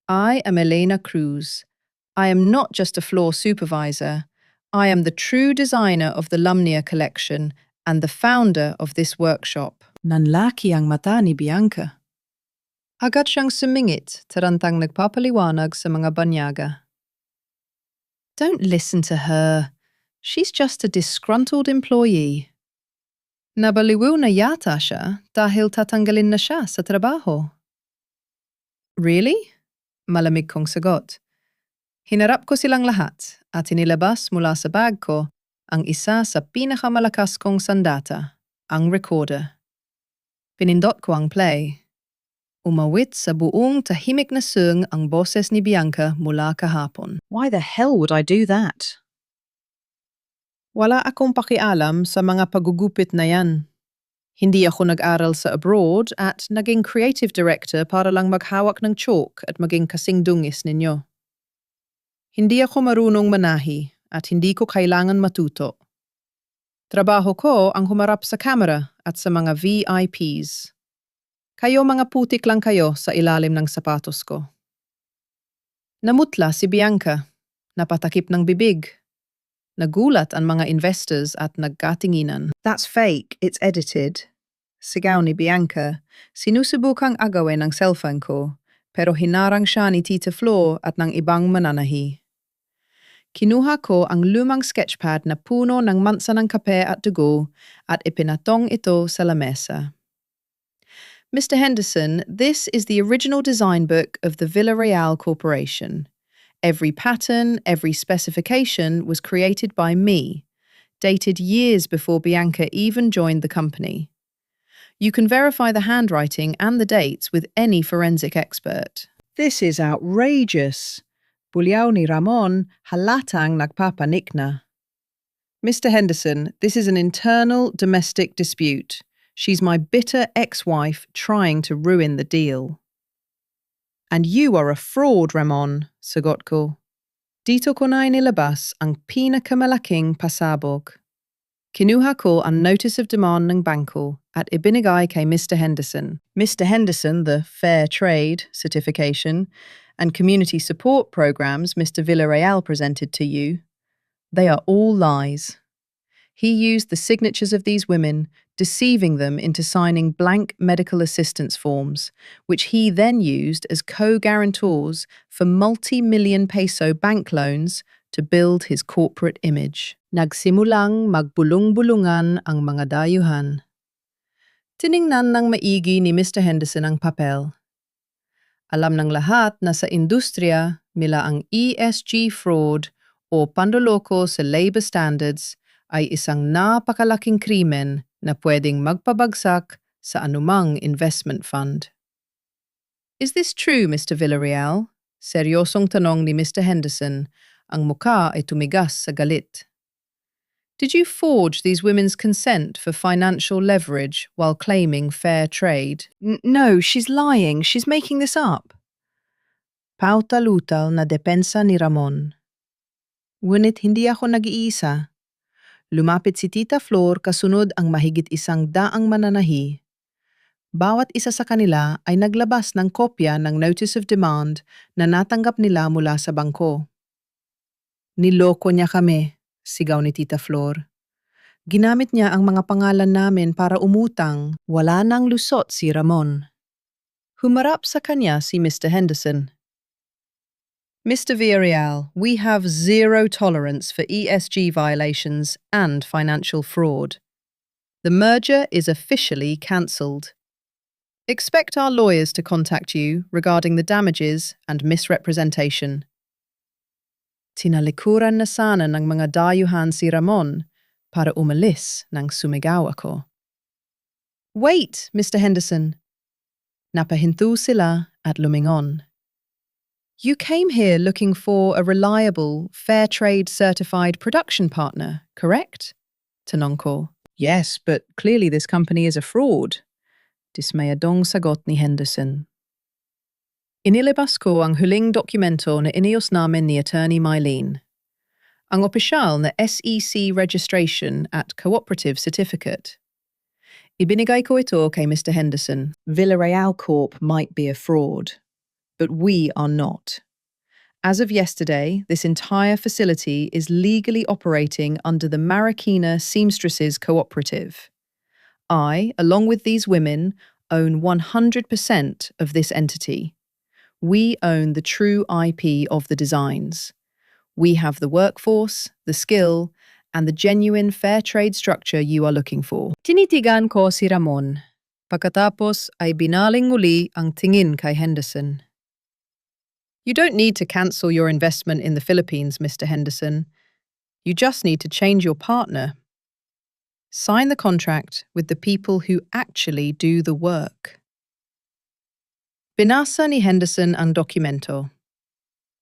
I am Elena Cruz. I am not just a floor supervisor. I am the true designer of the Lumnia collection and the founder of this workshop. Nanlaki ang mata ni Bianca. Agad siyang sumingit, tarantang nagpapaliwanag sa mga banyaga. Don't listen to her. She's just a disgruntled employee. Nabaliw na yata siya dahil tatanggalin na siya sa trabaho. Really? Malamig kong sagot. Hinarap ko silang lahat at inilabas mula sa bag ko ang isa sa pinakamalakas kong sandata, ang recorder. Pinindot ko ang play. Umawit sa buong tahimik na sung ang boses ni Bianca mula kahapon. Why the hell would I do that? Wala akong pakialam sa mga pagugupit na yan. Hindi ako nag-aral sa abroad at naging creative director para lang maghawak ng chalk at maging kasing dungis ninyo. Hindi ako marunong manahi at hindi ko kailangan matuto. Trabaho ko ang humarap sa camera at sa mga VIPs. Kayo mga putik lang kayo sa ilalim ng sapatos ko. Namutla si Bianca, napatakip ng bibig. Nagulat ang mga investors at nagkatinginan. That's fake, it's edited. Sigaw ni Bianca, sinusubukang agawin ang cellphone ko, pero hinarang siya ni Tita Flo at ng ibang mananahi. Kinuha ko ang lumang sketchpad na puno ng mansa ng kape at dugo at ipinatong ito sa lamesa. Mr. Henderson, this is the original design book of the Villarreal Corporation. Every pattern, every specification was created by me, dated years before Bianca even joined the company. You can verify the handwriting and the dates with any forensic expert. This is outrageous. Bulyaw ni Ramon halatang nagpapanik na. Mr. Henderson, this is an internal domestic dispute. She's my bitter ex-wife trying to ruin the deal. And you are a fraud, Ramon, sagot ko. Dito ko na inilabas ang pinakamalaking pasabog. Kinuha ko ang notice of demand ng bangko at ibinigay kay Mr. Henderson. Mr. Henderson, the Fair Trade certification and community support programs Mr. Villarreal presented to you, they are all lies. He used the signatures of these women, deceiving them into signing blank medical assistance forms, which he then used as co-guarantors for multi-million peso bank loans to build his corporate image. Nagsimulang magbulong-bulungan ang mga dayuhan. Tiningnan ng maigi ni Mr. Henderson ang papel. Alam ng lahat na sa industriya, mila ang ESG fraud o pandoloko sa labor standards ay isang napakalaking krimen na pwedeng magpabagsak sa anumang investment fund. Is this true, Mr. Villarreal? Seryosong tanong ni Mr. Henderson, ang mukha ay tumigas sa galit. Did you forge these women's consent for financial leverage while claiming fair trade? No, she's lying. She's making this up. Pautal-utal na depensa ni Ramon. Ngunit hindi ako nag-iisa. Lumapit si Tita Flor kasunod ang mahigit 100 mananahi. Bawat isa sa kanila ay naglabas ng kopya ng Notice of Demand na natanggap nila mula sa bangko. Niloko niya kami, sigaw ni Tita Flor. Ginamit niya ang mga pangalan namin para umutang. Wala nang lusot si Ramon. Humarap sa kanya si Mr. Henderson. Mr. Villarreal, we have zero tolerance for ESG violations and financial fraud. The merger is officially cancelled. Expect our lawyers to contact you regarding the damages and misrepresentation. Tinalikuran na sana ng mga dayuhan si Ramon para umalis nang sumigaw ako. Wait, Mr. Henderson. Napahinto sila at lumingon. You came here looking for a reliable, fair trade certified production partner, correct? Tanong ko. Yes, but clearly this company is a fraud. Dismayadong sagot ni Henderson. Inilabas ko ang huling dokumento na inios namin ni Attorney Mylene. Ang opisyal na SEC registration at cooperative certificate. Ibinigay ko ito kay Mr. Henderson. Villarreal Corp might be a fraud, but we are not. As of yesterday, this entire facility is legally operating under the Marikina Seamstresses Cooperative. I, along with these women, own 100% of this entity. We own the true IP of the designs. We have the workforce, the skill, and the genuine fair trade structure you are looking for. Tinitigan ko si Ramon. Pagkatapos ay binaling muli ang tingin kay Henderson. You don't need to cancel your investment in the Philippines, Mr. Henderson. You just need to change your partner. Sign the contract with the people who actually do the work. Binasa ni Henderson ang dokumento.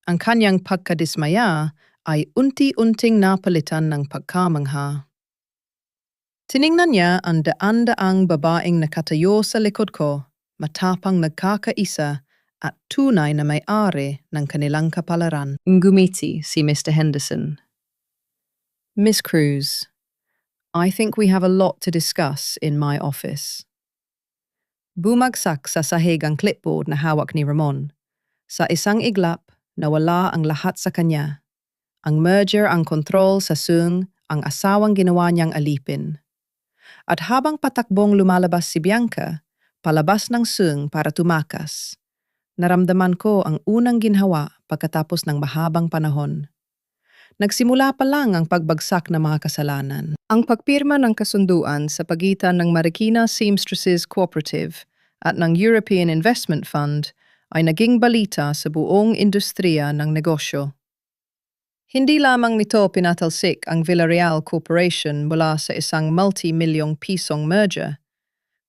Ang kanyang pagkadismaya ay unti-unting napalitan ng pagkamangha. Tiningnan niya ang daan-daang babaeng nakatayo sa likod ko, matapang nagkakaisa at tunay na may-ari ng kanilang kapalaran. Ngumiti si Mr. Henderson. Miss Cruz, I think we have a lot to discuss in my office. Bumagsak sa sahig ang clipboard na hawak ni Ramon. Sa isang iglap, nawala ang lahat sa kanya. Ang merger ang kontrol sa Sung, ang asawang ginawa niyang alipin. At habang patakbong lumalabas si Bianca, palabas ng Sung para tumakas. Naramdaman ko ang unang ginhawa pagkatapos ng mahabang panahon. Nagsimula pa lang ang pagbagsak ng mga kasalanan. Ang pagpirma ng kasunduan sa pagitan ng Marikina Seamstresses Cooperative at ng European Investment Fund ay naging balita sa buong industriya ng negosyo. Hindi lamang nito pinatalsik ang Villarreal Corporation mula sa isang multi-milyong pisong merger,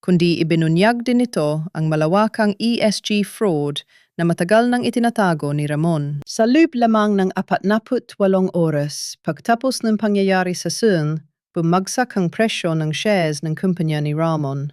kundi ibinunyag din ito ang malawakang ESG fraud na matagal nang itinatago ni Ramon. Sa loob lamang ng 48 oras, pagtapos ng pangyayari sa Sung, bumagsak ang presyo ng shares ng kumpanya ni Ramon.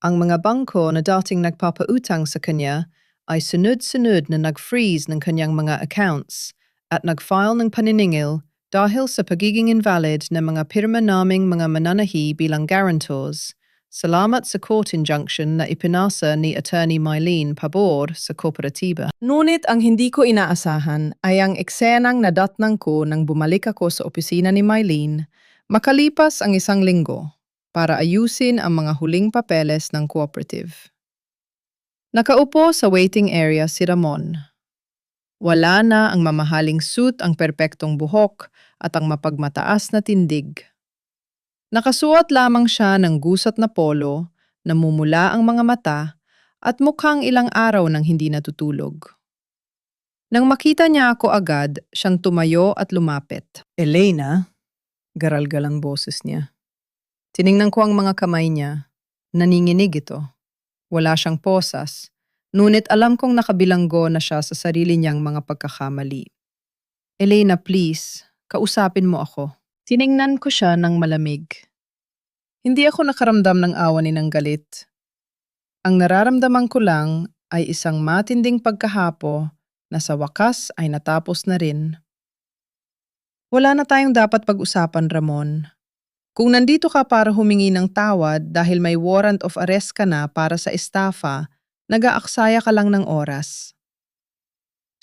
Ang mga bangko na dating nagpapautang sa kanya ay sunod-sunod na nag-freeze ng kanyang mga accounts at nag-file ng paniningil dahil sa pagiging invalid ng mga pirma naming mga mananahi bilang guarantors. Salamat sa court injunction na ipinasa ni Attorney Mylene pabor sa kooperatiba. Ngunit ang hindi ko inaasahan ay ang eksenang nadatnang ko nang bumalik ako sa opisina ni Mylene makalipas ang 1 linggo para ayusin ang mga huling papeles ng cooperative. Nakaupo sa waiting area si Ramon. Wala na ang mamahaling suit, ang perpektong buhok at ang mapagmataas na tindig. Nakasuot lamang siya ng gusat na polo, namumula ang mga mata, at mukhang ilang araw nang hindi natutulog. Nang makita niya ako agad, siyang tumayo at lumapit. Elena, garalgal ang boses niya. Tiningnan ko ang mga kamay niya. Naninginig ito. Wala siyang posas, ngunit alam kong nakabilanggo na siya sa sarili niyang mga pagkakamali. Elena, please, kausapin mo ako. Tiningnan ko siya ng malamig. Hindi ako nakaramdam ng awa ni ng galit. Ang nararamdaman ko lang ay isang matinding pagkahapo na sa wakas ay natapos na rin. Wala na tayong dapat pag-usapan, Ramon. Kung nandito ka para humingi ng tawad dahil may warrant of arrest ka na para sa estafa, nag-aaksaya ka lang ng oras.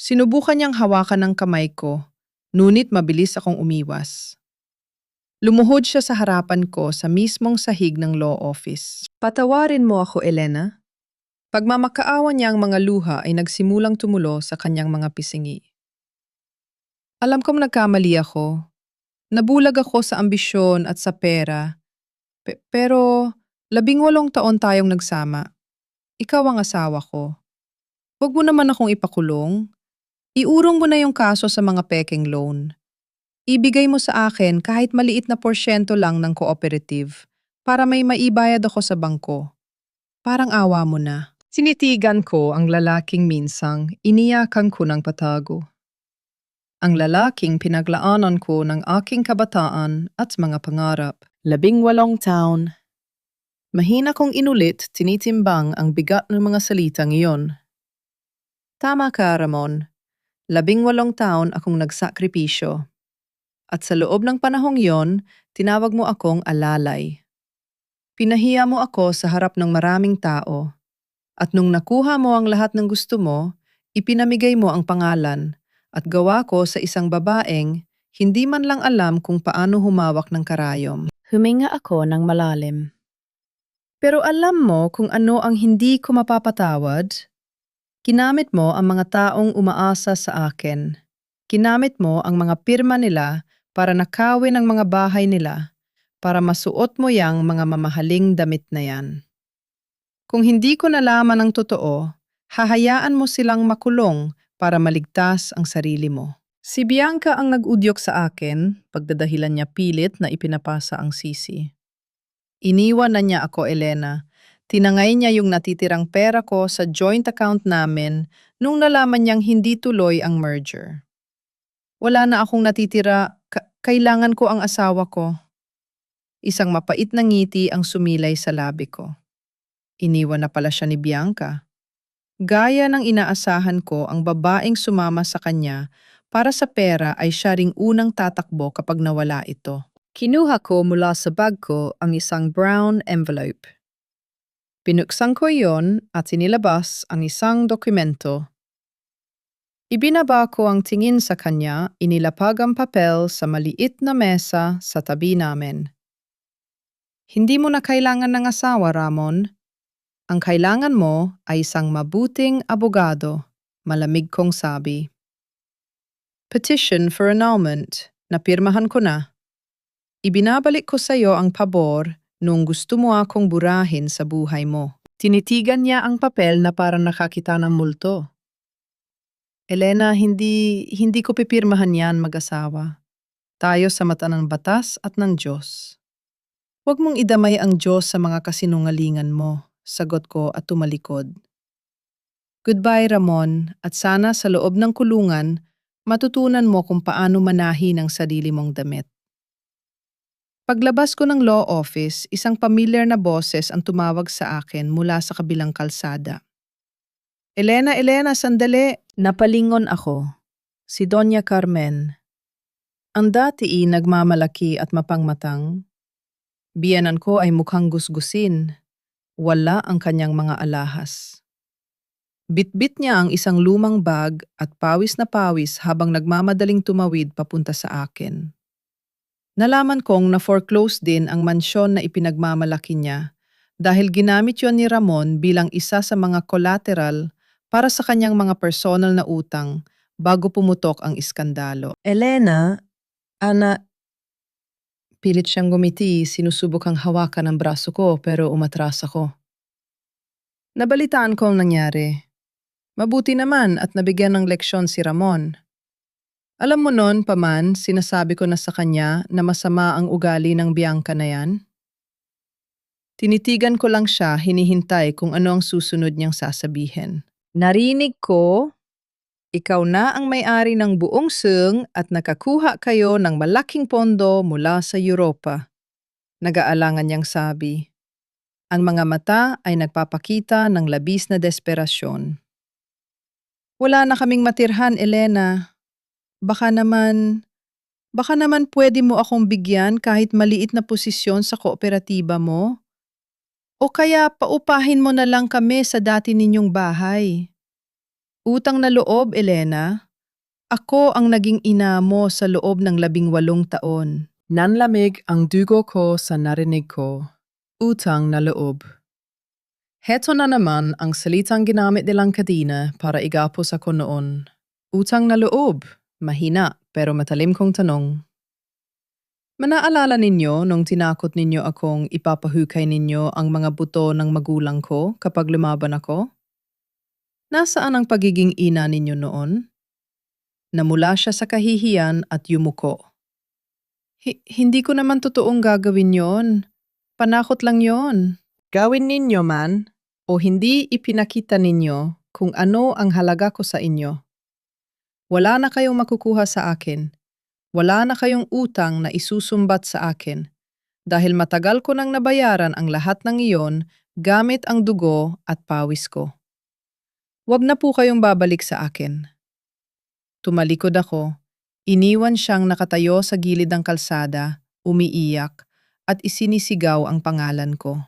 Sinubukan niyang hawakan ng kamay ko, ngunit mabilis akong umiwas. Lumuhod siya sa harapan ko sa mismong sahig ng law office. Patawarin mo ako, Elena. Pagmamakaawa niya ang mga luha ay nagsimulang tumulo sa kanyang mga pisingi. Alam kong nagkamali ako. Nabulag ako sa ambisyon at sa pera. Pero 18 taon tayong nagsama. Ikaw ang asawa ko. Huwag mo naman akong ipakulong. Iurong mo na yung kaso sa mga pekeng loan. Ibigay mo sa akin kahit maliit na porsyento lang ng cooperative para may maibayad ako sa bangko. Parang awa mo na. Sinitigan ko ang lalaking minsang iniyakan ko ng patago. Ang lalaking pinaglaanan ko ng aking kabataan at mga pangarap. 18 taon. Mahina kong inulit, tinitimbang ang bigat ng mga salitang iyon. Tama ka, Ramon. 18 taon akong nagsakripisyo. At sa loob ng panahong yon, tinawag mo akong alalay. Pinahiya mo ako sa harap ng maraming tao. At nung nakuha mo ang lahat ng gusto mo, ipinamigay mo ang pangalan at gawa ko sa isang babaeng hindi man lang alam kung paano humawak ng karayom. Huminga ako ng malalim. Pero alam mo kung ano ang hindi ko mapapatawad? Kinamit mo ang mga taong umaasa sa akin. Kinamit mo ang mga pirma nila para nakawin ang mga bahay nila, para masuot mo yang mga mamahaling damit na yan. Kung hindi ko nalaman ang totoo, hahayaan mo silang makulong para maligtas ang sarili mo. Si Bianca ang nag-udyok sa akin, pagdadahilan niya pilit na ipinapasa ang sisi. Iniwan na niya ako, Elena. Tinangay niya yung natitirang pera ko sa joint account namin nung nalaman niyang hindi tuloy ang merger. Wala na akong natitira, kailangan ko ang asawa ko. Isang mapait na ngiti ang sumilay sa labi ko. Iniwan na pala siya ni Bianca. Gaya ng inaasahan ko, ang babaeng sumama sa kanya para sa pera ay siya ring unang tatakbo kapag nawala ito. Kinuha ko mula sa bag ko ang isang brown envelope. Pinuksan ko iyon at sinilabas ang isang dokumento. Ibinaba ko ang tingin sa kanya, inilapag ang papel sa maliit na mesa sa tabi namin. Hindi mo na kailangan ng asawa, Ramon. Ang kailangan mo ay isang mabuting abogado, malamig kong sabi. Petition for annulment, napirmahan ko na. Ibinabalik ko sa iyo ang pabor nung gusto mo akong burahin sa buhay mo. Tinitigan niya ang papel na parang nakakita ng multo. Elena, hindi ko pipirmahan yan mag-asawa. Tayo sa mata ng batas at ng Diyos. Huwag mong idamay ang Diyos sa mga kasinungalingan mo, sagot ko at tumalikod. Goodbye, Ramon, at sana sa loob ng kulungan, matutunan mo kung paano manahin ang sarili mong damit. Paglabas ko ng law office, isang familiar na boses ang tumawag sa akin mula sa kabilang kalsada. Elena, sandali! Napalingon ako. Si Doña Carmen. Ang dati nagmamalaki at mapangmatang. Biyanan ko ay mukhang gusgusin. Wala ang kanyang mga alahas. Bitbit niya ang isang lumang bag at pawis na pawis habang nagmamadaling tumawid papunta sa akin. Nalaman kong na-foreclose din ang mansyon na ipinagmamalaki niya dahil ginamit yon ni Ramon bilang isa sa mga collateral para sa kanyang mga personal na utang bago pumutok ang iskandalo. Elena, pilit siyang gumiti, sinusubok ang hawakan ng braso ko pero umatras ako. Nabalitaan ko ang nangyari. Mabuti naman at nabigyan ng leksyon si Ramon. Alam mo noon, Paman, sinasabi ko na sa kanya na masama ang ugali ng Bianca na yan? Tinitigan ko lang siya, hinihintay kung ano ang susunod niyang sasabihin. Narinig ko, ikaw na ang may-ari ng buong sung at nakakuha kayo ng malaking pondo mula sa Europa. Nag-aalangan niyang sabi. Ang mga mata ay nagpapakita ng labis na desperasyon. Wala na kaming matirhan, Elena. Baka naman Baka naman pwede mo akong bigyan kahit maliit na posisyon sa kooperatiba mo? O kaya paupahin mo na lang kami sa dati ninyong bahay? Utang na loob, Elena. Ako ang naging ina mo sa loob ng 18 taon. Nanlamig ang dugo ko sa narinig ko. Utang na loob. Heto na naman ang salitang ginamit nilang kadina para igapos ako noon. Utang na loob. Mahina pero matalim kong tanong. Manaalala ninyo nung tinakot ninyo akong ipapahukay ninyo ang mga buto ng magulang ko kapag lumaban ako? Nasaan ang pagiging ina ninyo noon? Namula siya sa kahihiyan at yumuko. Hindi ko naman totoong gagawin yon. Panakot lang yon. Gawin ninyo man o hindi ipinakita ninyo kung ano ang halaga ko sa inyo. Wala na kayong makukuha sa akin. Wala na kayong utang na isusumbat sa akin dahil matagal ko nang nabayaran ang lahat ng iyon gamit ang dugo at pawis ko. Huwag na po kayong babalik sa akin. Tumalikod ako. Iniwan siyang nakatayo sa gilid ng kalsada, umiiyak, at isinisigaw ang pangalan ko.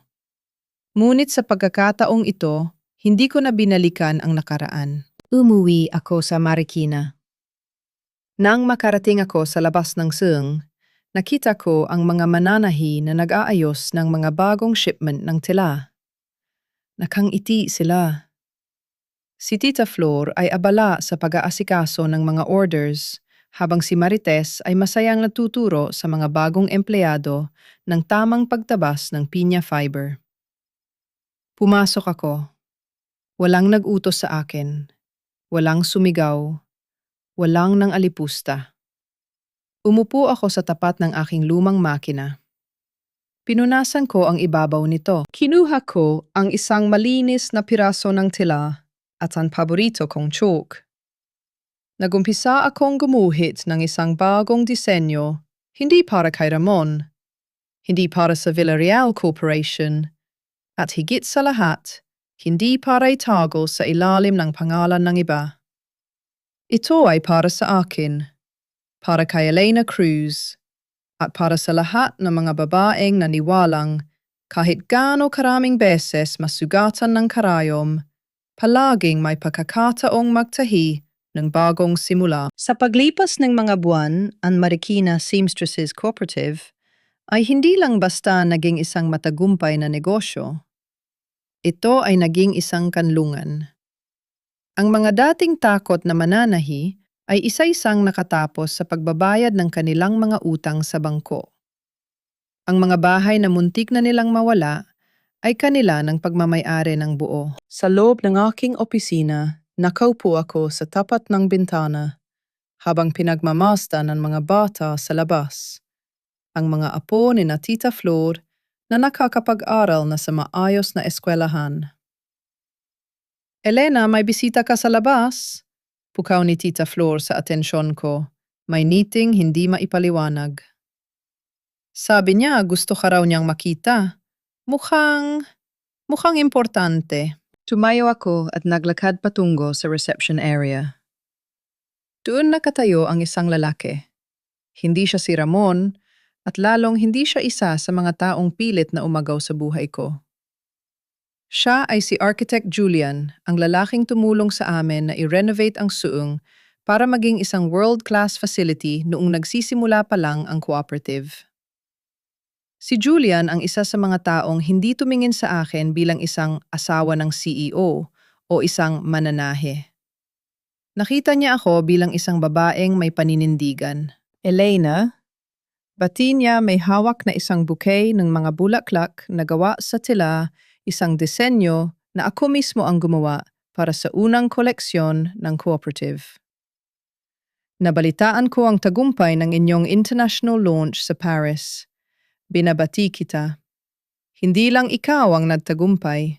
Ngunit sa pagkakataong ito, hindi ko na binalikan ang nakaraan. Umuwi ako sa Marikina. Nang makarating ako sa labas ng Seung, nakita ko ang mga mananahi na nag-aayos ng mga bagong shipment ng tela. Nakangiti sila. Si Tita Flor ay abala sa pag-aasikaso ng mga orders, habang si Marites ay masayang natuturo sa mga bagong empleyado ng tamang pagtabas ng pinya fiber. Pumasok ako. Walang nag-utos sa akin. Walang sumigaw. Walang nang alipusta. Umupo ako sa tapat ng aking lumang makina. Pinunasan ko ang ibabaw nito. Kinuha ko ang isang malinis na piraso ng tela at ang paborito kong chalk. Nagumpisa akong gumuhit ng isang bagong disenyo, hindi para kay Ramon, hindi para sa Villarreal Corporation, at higit sa lahat, hindi para itago sa ilalim ng pangalan ng iba. Ito ay para sa akin, para kay Elena Cruz, at para sa lahat ng mga babaeng naniwalang kahit gaano karaming beses masugatan ng karayom, palaging may pagkakataong magtahi ng bagong simula. Sa paglipas ng mga buwan, ang Marikina Seamstresses Cooperative ay hindi lang basta naging isang matagumpay na negosyo. Ito ay naging isang kanlungan. Ang mga dating takot na mananahi ay isa-isang nakatapos sa pagbabayad ng kanilang mga utang sa bangko. Ang mga bahay na muntik na nilang mawala ay kanila ng pagmamay-ari ng buo. Sa loob ng aking opisina, nakaupo ako sa tapat ng bintana habang pinagmamasdan ng mga bata sa labas. Ang mga apo ni na Tita Flor na nakakapag-aral na sa maayos na eskwelahan. Elena, may bisita ka sa labas? Pukaw ni Tita Flor sa atensyon ko. May meeting hindi maipaliwanag. Sabi niya gusto ka raw niyang makita. Mukhang importante. Tumayo ako at naglakad patungo sa reception area. Doon nakatayo ang isang lalaki. Hindi siya si Ramon at lalong hindi siya isa sa mga taong pilit na umagaw sa buhay ko. Siya ay si Architect Julian, ang lalaking tumulong sa amin na i-renovate ang Suung para maging isang world-class facility noong nagsisimula pa lang ang cooperative. Si Julian ang isa sa mga taong hindi tumingin sa akin bilang isang asawa ng CEO o isang mananahe. Nakita niya ako bilang isang babaeng may paninindigan. Elena, bati niya may hawak na isang bouquet ng mga bulaklak na gawa sa tela, isang disenyo na ako mismo ang gumawa para sa unang koleksyon ng cooperative. Nabalitaan ko ang tagumpay ng inyong international launch sa Paris. Binabati kita. Hindi lang ikaw ang nagtagumpay.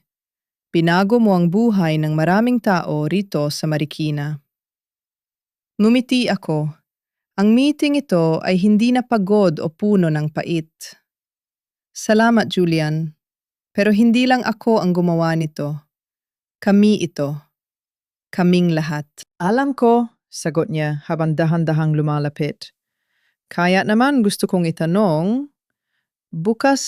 Binago mo ang buhay ng maraming tao rito sa Marikina. Ngumiti ako. Ang meeting ito ay hindi na pagod o puno ng pait. Salamat, Julian. Pero hindi lang ako ang gumawa nito. Kami ito. Kaming lahat. Alam ko, sagot niya habang dahan-dahang lumalapit. Kaya naman gusto kong itanong,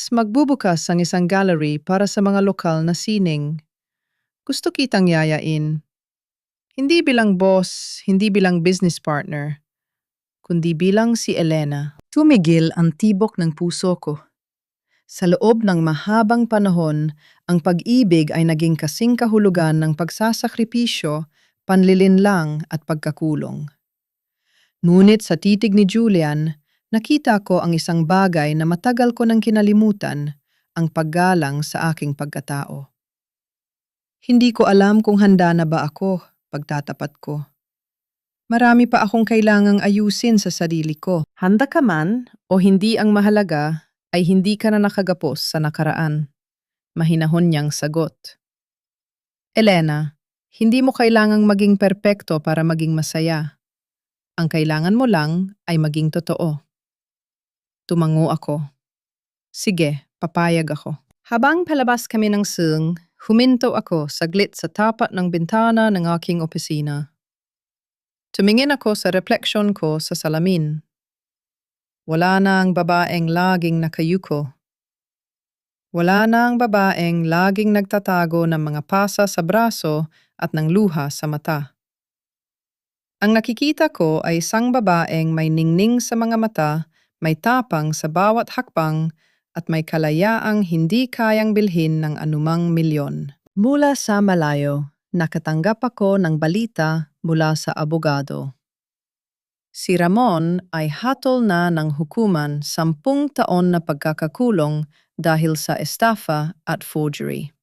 magbubukas ang isang gallery para sa mga lokal na sining. Gusto kitang yayain. Hindi bilang boss, hindi bilang business partner, kundi bilang si Elena. Tumigil ang tibok ng puso ko. Sa loob ng mahabang panahon, ang pag-ibig ay naging kasing kahulugan ng pagsasakripisyo, panlilinlang at pagkakulong. Ngunit sa titig ni Julian, nakita ko ang isang bagay na matagal ko nang kinalimutan, ang paggalang sa aking pagkatao. Hindi ko alam kung handa na ba ako, pagtatapat ko. Marami pa akong kailangang ayusin sa sarili ko. Handa ka man o hindi ang mahalaga, ay hindi ka na nakagapos sa nakaraan. Mahinahon niyang sagot. Elena, hindi mo kailangang maging perpekto para maging masaya. Ang kailangan mo lang ay maging totoo. Tumango ako. Sige, papayag ako. Habang palabas kami ng sung, huminto ako saglit sa tapat ng bintana ng aking opisina. Tumingin ako sa refleksyon ko sa salamin. Wala na ang babaeng laging nakayuko. Wala na ang babaeng laging nagtatago ng mga pasa sa braso at ng luha sa mata. Ang nakikita ko ay isang babaeng may ningning sa mga mata, may tapang sa bawat hakbang, at may kalayaang hindi kayang bilhin ng anumang milyon. Mula sa malayo, nakatanggap ako ng balita mula sa abogado. Si Ramon ay hatol na ng hukuman 10 taon na pagkakakulong dahil sa estafa at forgery.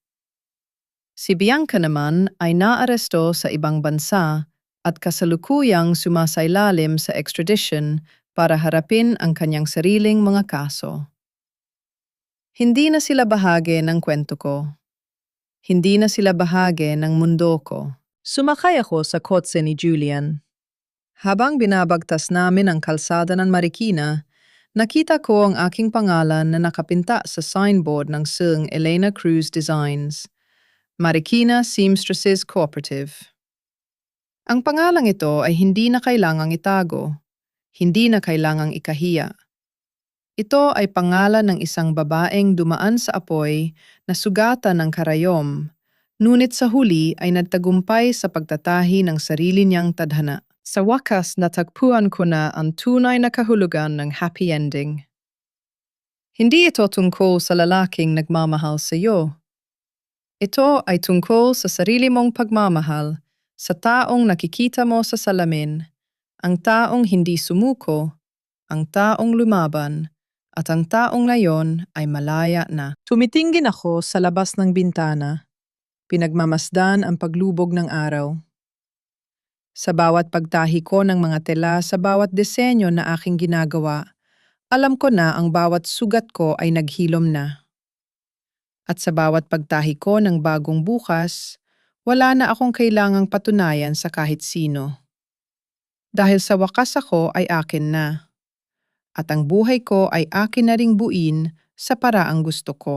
Si Bianca naman ay naaresto sa ibang bansa at kasalukuyang sumasailalim sa extradition para harapin ang kanyang sariling mga kaso. Hindi na sila bahagi ng kwento ko. Hindi na sila bahagi ng mundo ko. Sumakay ako sa kotse ni Julian. Habang binabagtas namin ang kalsada ng Marikina, nakita ko ang aking pangalan na nakapinta sa signboard ng Sung Elena Cruz Designs, Marikina Seamstresses Cooperative. Ang pangalang ito ay hindi na kailangang itago, hindi na kailangang ikahiya. Ito ay pangalan ng isang babaeng dumaan sa apoy na sugatan ng karayom, ngunit sa huli ay nagtagumpay sa pagtatahi ng sarili niyang tadhana. Sa wakas natagpuan ko na ang tunay na kahulugan ng happy ending. Hindi ito tungkol sa lalaking nagmamahal sa iyo. Ito ay tungkol sa sarili mong pagmamahal, sa taong nakikita mo sa salamin, ang taong hindi sumuko, ang taong lumaban, at ang taong ngayon ay malaya na. Tumitingin ako sa labas ng bintana, pinagmamasdan ang paglubog ng araw. Sa bawat pagtahi ko ng mga tela sa bawat disenyo na aking ginagawa, alam ko na ang bawat sugat ko ay naghilom na. At sa bawat pagtahi ko ng bagong bukas, wala na akong kailangang patunayan sa kahit sino. Dahil sa wakas ako ay akin na. At ang buhay ko ay akin na ring buuin sa paraang gusto ko.